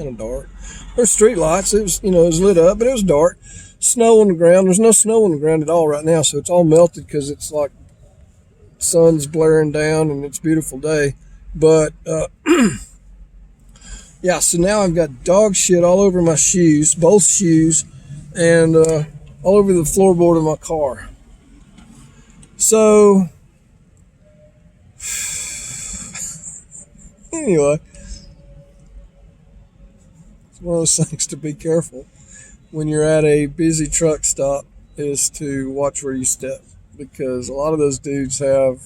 of dark. There's street lights. It was, it was lit up, but it was dark. Snow on the ground. There's no snow on the ground at all right now, so it's all melted because it's like sun's blaring down and it's a beautiful day. But yeah, so now I've got dog shit all over my shoes, both shoes, and all over the floorboard of my car. So anyway, it's one of those things to be careful when you're at a busy truck stop, is to watch where you step, because a lot of those dudes have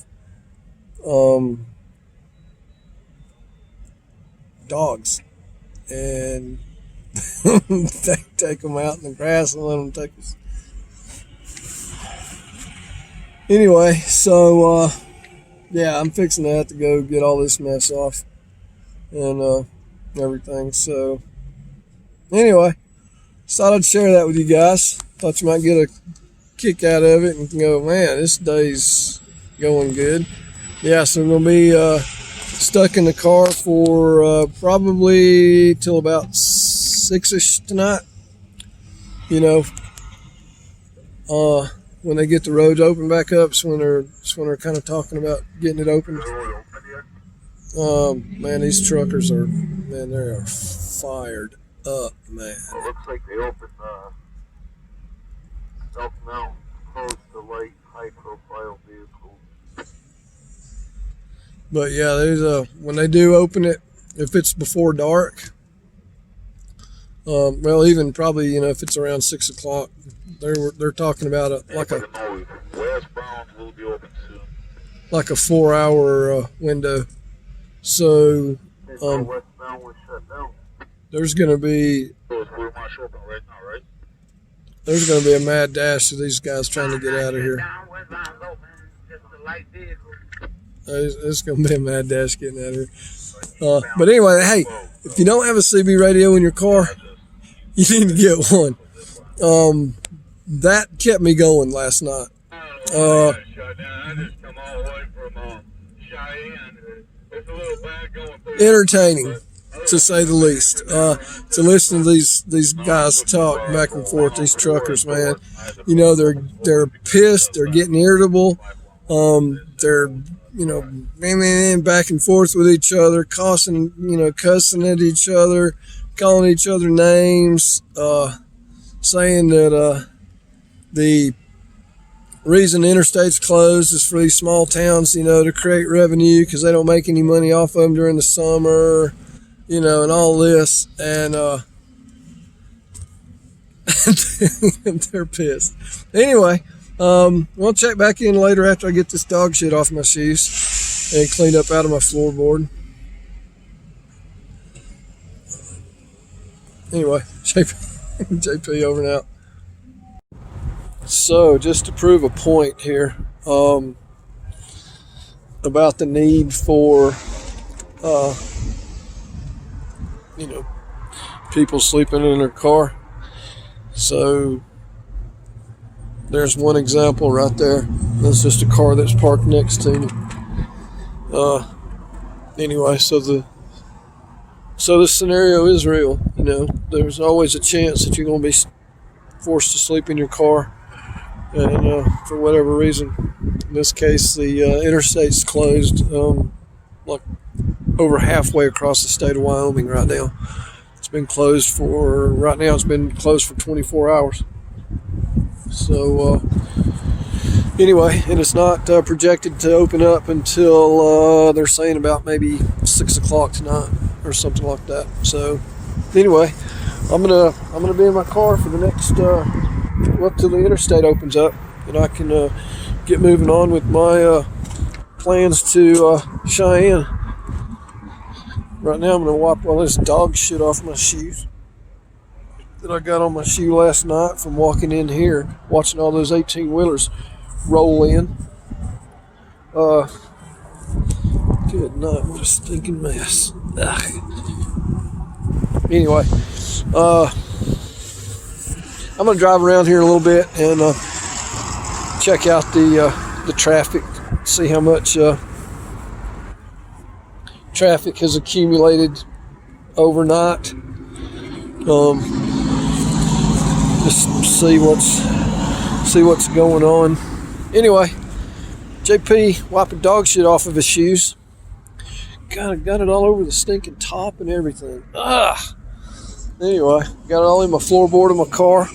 dogs, and they take them out in the grass and let them take us. Anyway, so yeah, I'm fixing to have to go get all this mess off and everything. So anyway, just thought I'd share that with you guys. Thought you might get a kick out of it and go, man, this day's going good. Yeah, so I'm going to be stuck in the car for probably till about 6-ish tonight. When they get the roads open back up, it's when they're kind of talking about getting it open. Man, these truckers they are fired up, man. It looks like they opened South Mountain closed to light, high-profile vehicles. But yeah, there's when they do open it, if it's before dark, well, even probably if it's around 6 o'clock, they're talking about like a Westbound will be open soon. like a 4-hour window. So Westbound was shut down. there's gonna be there's gonna be a mad dash of these guys trying to get out of here. It's gonna be a mad dash getting out of here. But anyway, hey, if you don't have a CB radio in your car, you need to get one. That kept me going last night. Cheyenne. It's a little bad going through. Entertaining, to say the least. To listen to these guys talk back and forth, these truckers, man. You know, they're pissed, they're getting irritable, they're back and forth with each other, cussing at each other, calling each other names, saying that the reason the interstate's closed is for these small towns, to create revenue because they don't make any money off of them during the summer, and all this, and they're pissed. Anyway, we'll check back in later after I get this dog shit off my shoes and cleaned up out of my floorboard. Anyway, JP over and out. So, just to prove a point here, about the need for, people sleeping in their car. So, there's one example right there. That's just a car that's parked next to me. Anyway, so the scenario is real. There's always a chance that you're going to be forced to sleep in your car, and for whatever reason, in this case, the interstate's closed, like over halfway across the state of Wyoming right now. It's been closed for 24 hours. So anyway, and it's not projected to open up until they're saying about maybe 6 o'clock tonight or something like that. So anyway, I'm gonna be in my car for the next till the interstate opens up, and I can get moving on with my plans to Cheyenne. Right now, I'm gonna wipe all this dog shit off my shoes that I got on my shoe last night from walking in here, watching all those 18-wheelers roll in. Good night, what a stinking mess. Ugh. Anyway, I'm gonna drive around here a little bit and check out the traffic, see how much traffic has accumulated overnight. Just see what's going on. Anyway, JP wiping dog shit off of his shoes. Got it all over the stinking top and everything. Anyway, got it all in my floorboard of my car.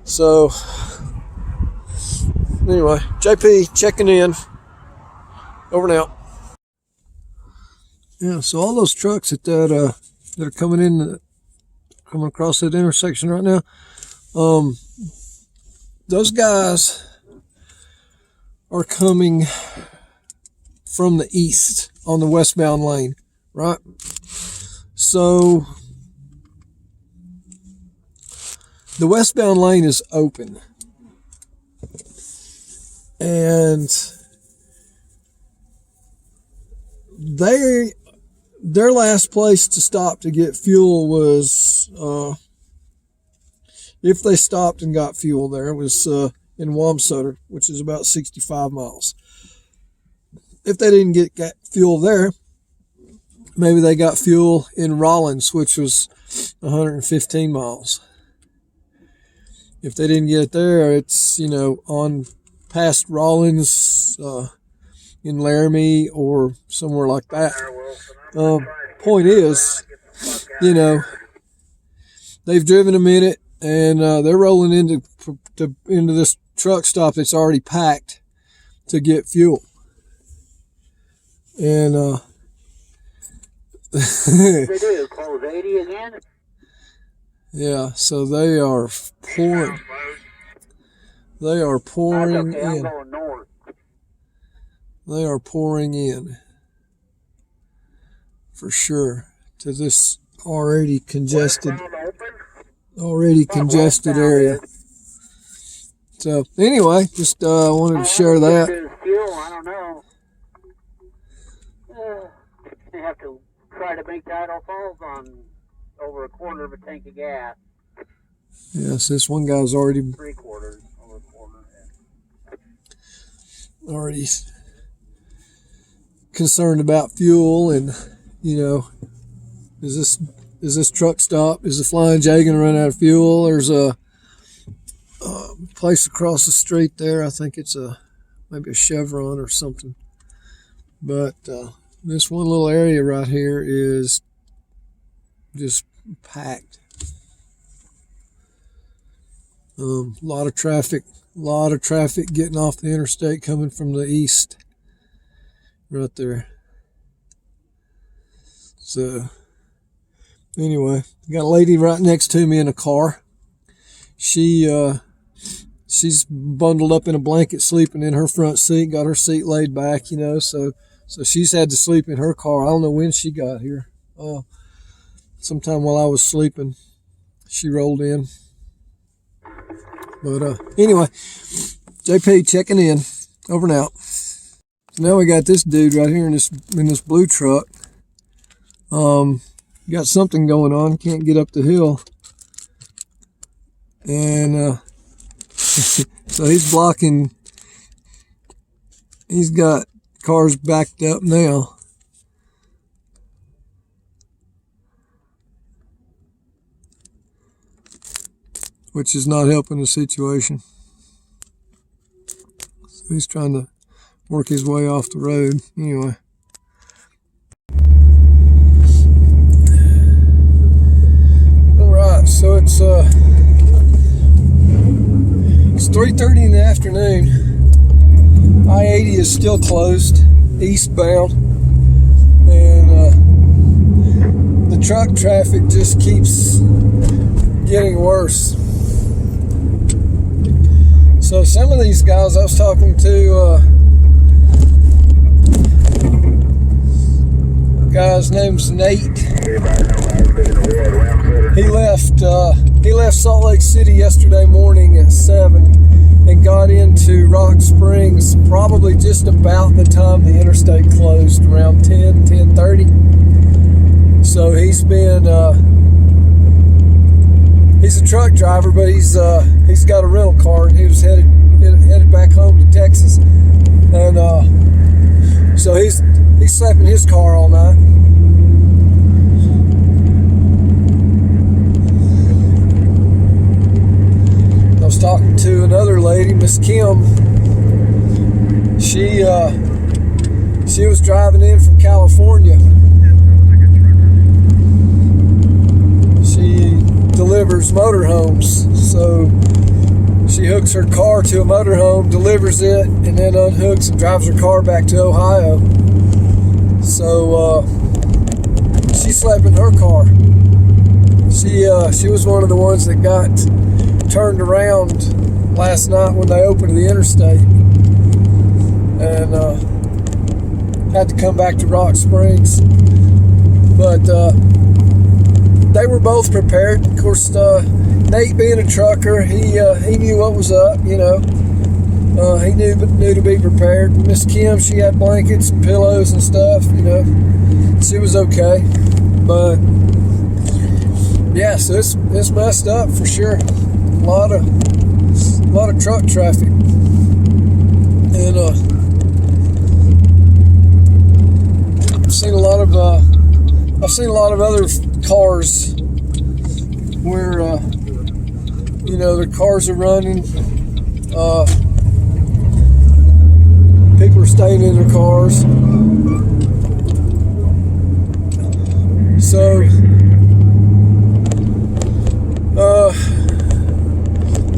So, anyway, JP checking in. Over and out. Yeah, so all those trucks that are coming across that intersection right now, those guys are coming from the east on the westbound lane, right? So the westbound lane is open, and their last place to stop to get fuel was, if they stopped and got fuel there, it was in Wamsutter, which is about 65 miles. If they didn't get fuel there, maybe they got fuel in Rollins, which was 115 miles. If they didn't get it there, it's, on past Rollins, in Laramie or somewhere like that. Point is, they've driven a minute and they're rolling into this truck stop that's already packed to get fuel. And They do close 80 again. yeah, so they are pouring. They are pouring That's okay, in. I'm going north. They are pouring in for sure to this already congested area. So anyway, just wanted to share that. Fuel, I don't know. They have to try to make Tidal Falls on over a quarter of a tank of gas. Yes, this one guy's already 3/4 over a quarter. already concerned about fuel and, you know, is this truck stop? Is the Flying J going to run out of fuel? There's a place across the street there. I think it's maybe a Chevron or something. But this one little area right here is just packed. Lot of traffic getting off the interstate coming from the east right there. So anyway, got a lady right next to me in a car. She's bundled up in a blanket, sleeping in her front seat, got her seat laid back, you know, so she's had to sleep in her car. I don't know when she got here. Sometime while I was sleeping, she rolled in. But anyway, JP checking in. Over and out. So now we got this dude right here in this blue truck. Got something going on. Can't get up the hill. And so he's blocking. He's got cars backed up now. Which is not helping the situation. So he's trying to work his way off the road. Anyway. Alright, so it's 3:30 in the afternoon. I-80 is still closed, eastbound. And the truck traffic just keeps getting worse. So some of these guys I was talking to, guy's name's Nate. He left Salt Lake City yesterday morning at 7 and got into Rock Springs probably just about the time the interstate closed, around 10:30. So he's been he's a truck driver, but he's got a rental car, and he was headed back home to Texas, and so he slept in his car all night. I was talking to another lady, Miss Kim. She was driving in from California. She delivers motorhomes, so she hooks her car to a motorhome, delivers it, and then unhooks and drives her car back to Ohio. So she slept in her car. She was one of the ones that got turned around last night when they opened the interstate, and had to come back to Rock Springs. But they were both prepared. Of course, Nate being a trucker, he knew what was up, you know. He knew to be prepared. Miss Kim, she had blankets and pillows and stuff, you know. She was okay. But yeah, so it's messed up for sure. A lot of truck traffic. And I've seen a lot of other cars where you know, the cars are running, people are staying in their cars. So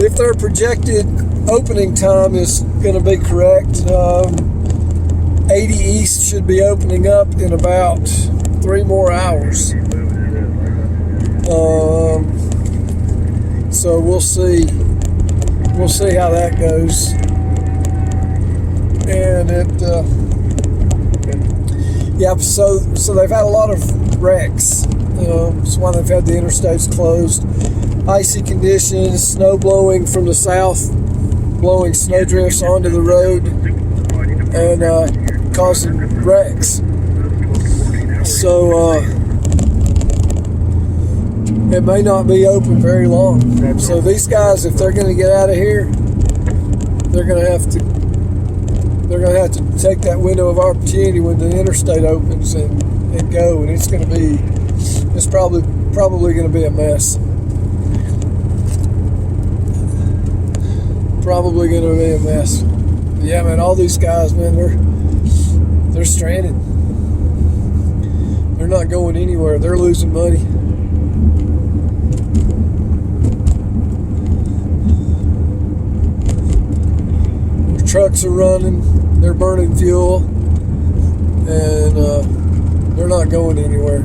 if their projected opening time is going to be correct, 80 East should be opening up in about 3 more hours. So we'll see how that goes. And so they've had a lot of wrecks. That's why they've had the interstates closed. Icy conditions, snow blowing from the south, blowing snowdrifts onto the road and causing wrecks. So it may not be open very long. So these guys, if they're going to get out of here, they're going to they're going to have to take that window of opportunity when the interstate opens and go, and it's probably going to be a mess. Probably going to be a mess. Yeah, man, all these guys, man, they're stranded. They're not going anywhere. They're losing money. The trucks are running. They're burning fuel, and they're not going anywhere.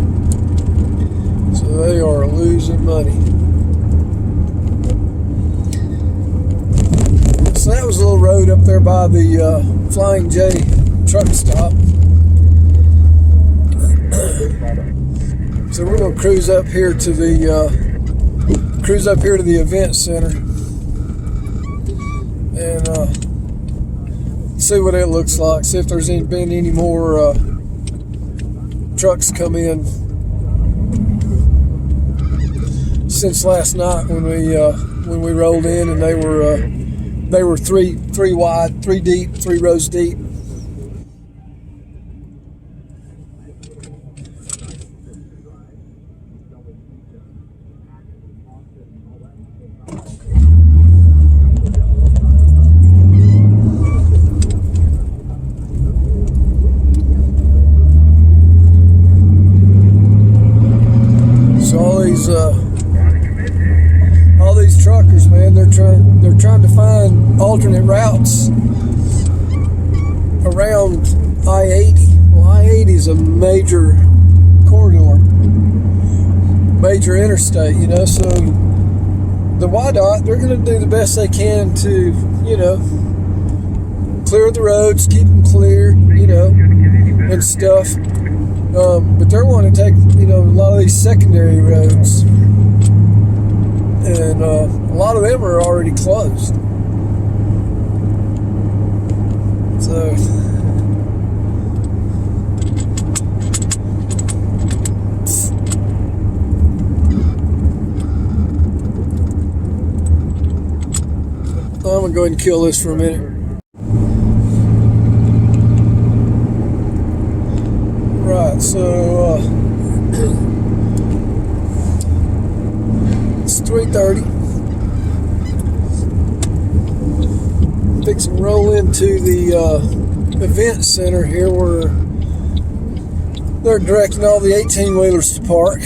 So they are losing money. So that was a little road up there by the Flying J truck stop. So we're gonna cruise up here to the event center and see what it looks like. See if there's been any more trucks come in since last night when we rolled in, and they were three wide, 3 deep, 3 rows deep. So all these truckers, man, they're trying to find alternate routes around I-80. Well, I-80 is a major corridor, major interstate, you know, so the YDOT, they're going to do the best they can to, you know, clear the roads, keep them clear, you know, and stuff. But they're wanting to take, you know, a lot of these secondary roads, and a lot of them are already closed. So I'm gonna go ahead and kill this for a minute. Right, so it's 3:30. Fixing to roll into the event center here where they're directing all the 18-wheelers to park.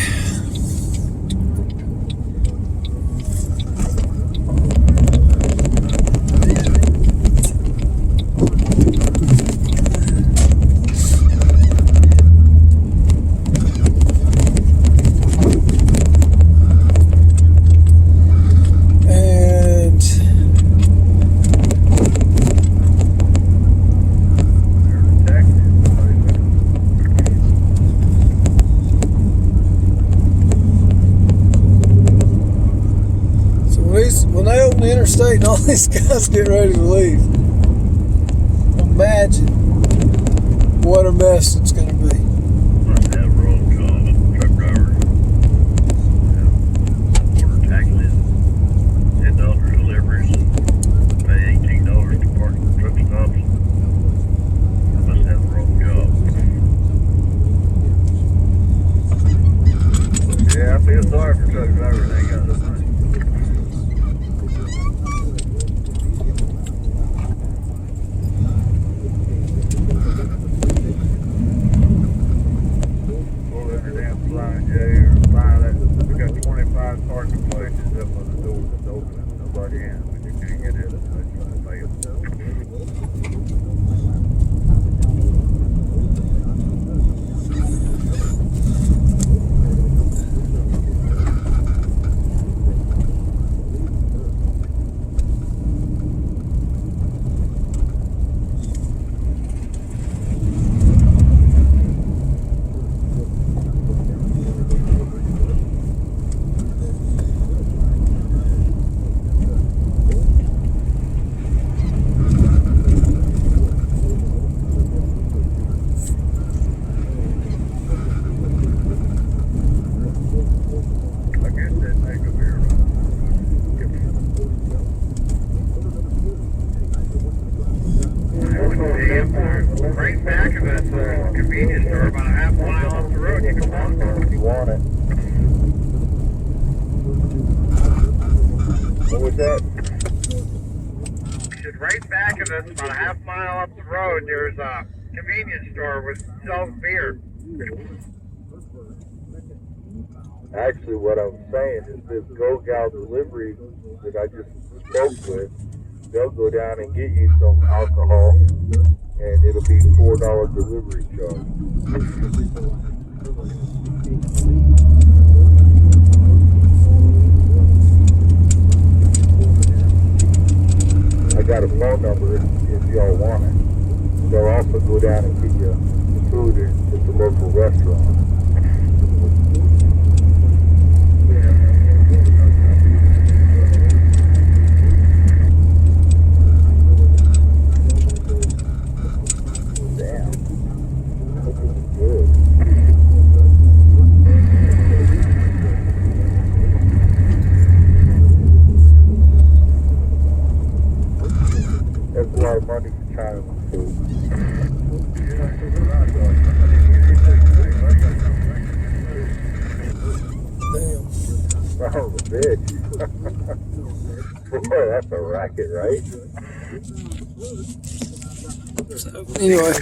When they open the interstate and all these guys get ready to leave, imagine what a mess it's going to be. Must have road job, truck drivers. Order taxes, $10 deliveries, pay $18 to park at the truck stops. Must have a road job. Yeah, I feel sorry for truck drivers. They ain't got no money. What was that? Just right back of us, about a half mile up the road, there's a convenience store with sells beer. Actually, what I'm saying is this Go Gal delivery that I just spoke with, they'll go down and get you some alcohol, and it'll be $4 delivery charge. I got a phone number if y'all want it. They'll also go down and get you food at the local restaurant. Damn. This is good. That's a lot of money for China food. Damn. Oh, bitch. Boy, that's a racket, right? So anyway,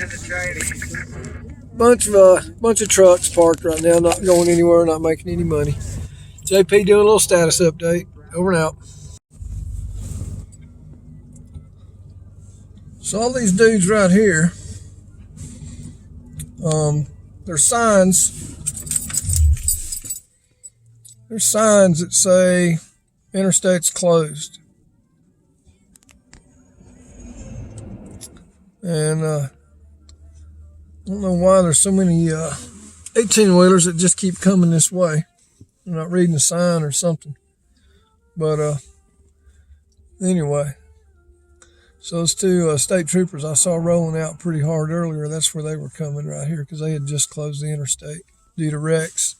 bunch of trucks parked right now, not going anywhere, not making any money. JP doing a little status update. Over and out. So all these dudes right here, there's signs. There's signs that say interstate's closed. And I don't know why there's so many 18-wheelers that just keep coming this way. They're not reading the sign or something. But anyway, so those two state troopers I saw rolling out pretty hard earlier, that's where they were coming right here because they had just closed the interstate due to wrecks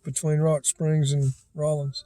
between Rock Springs and Rollins.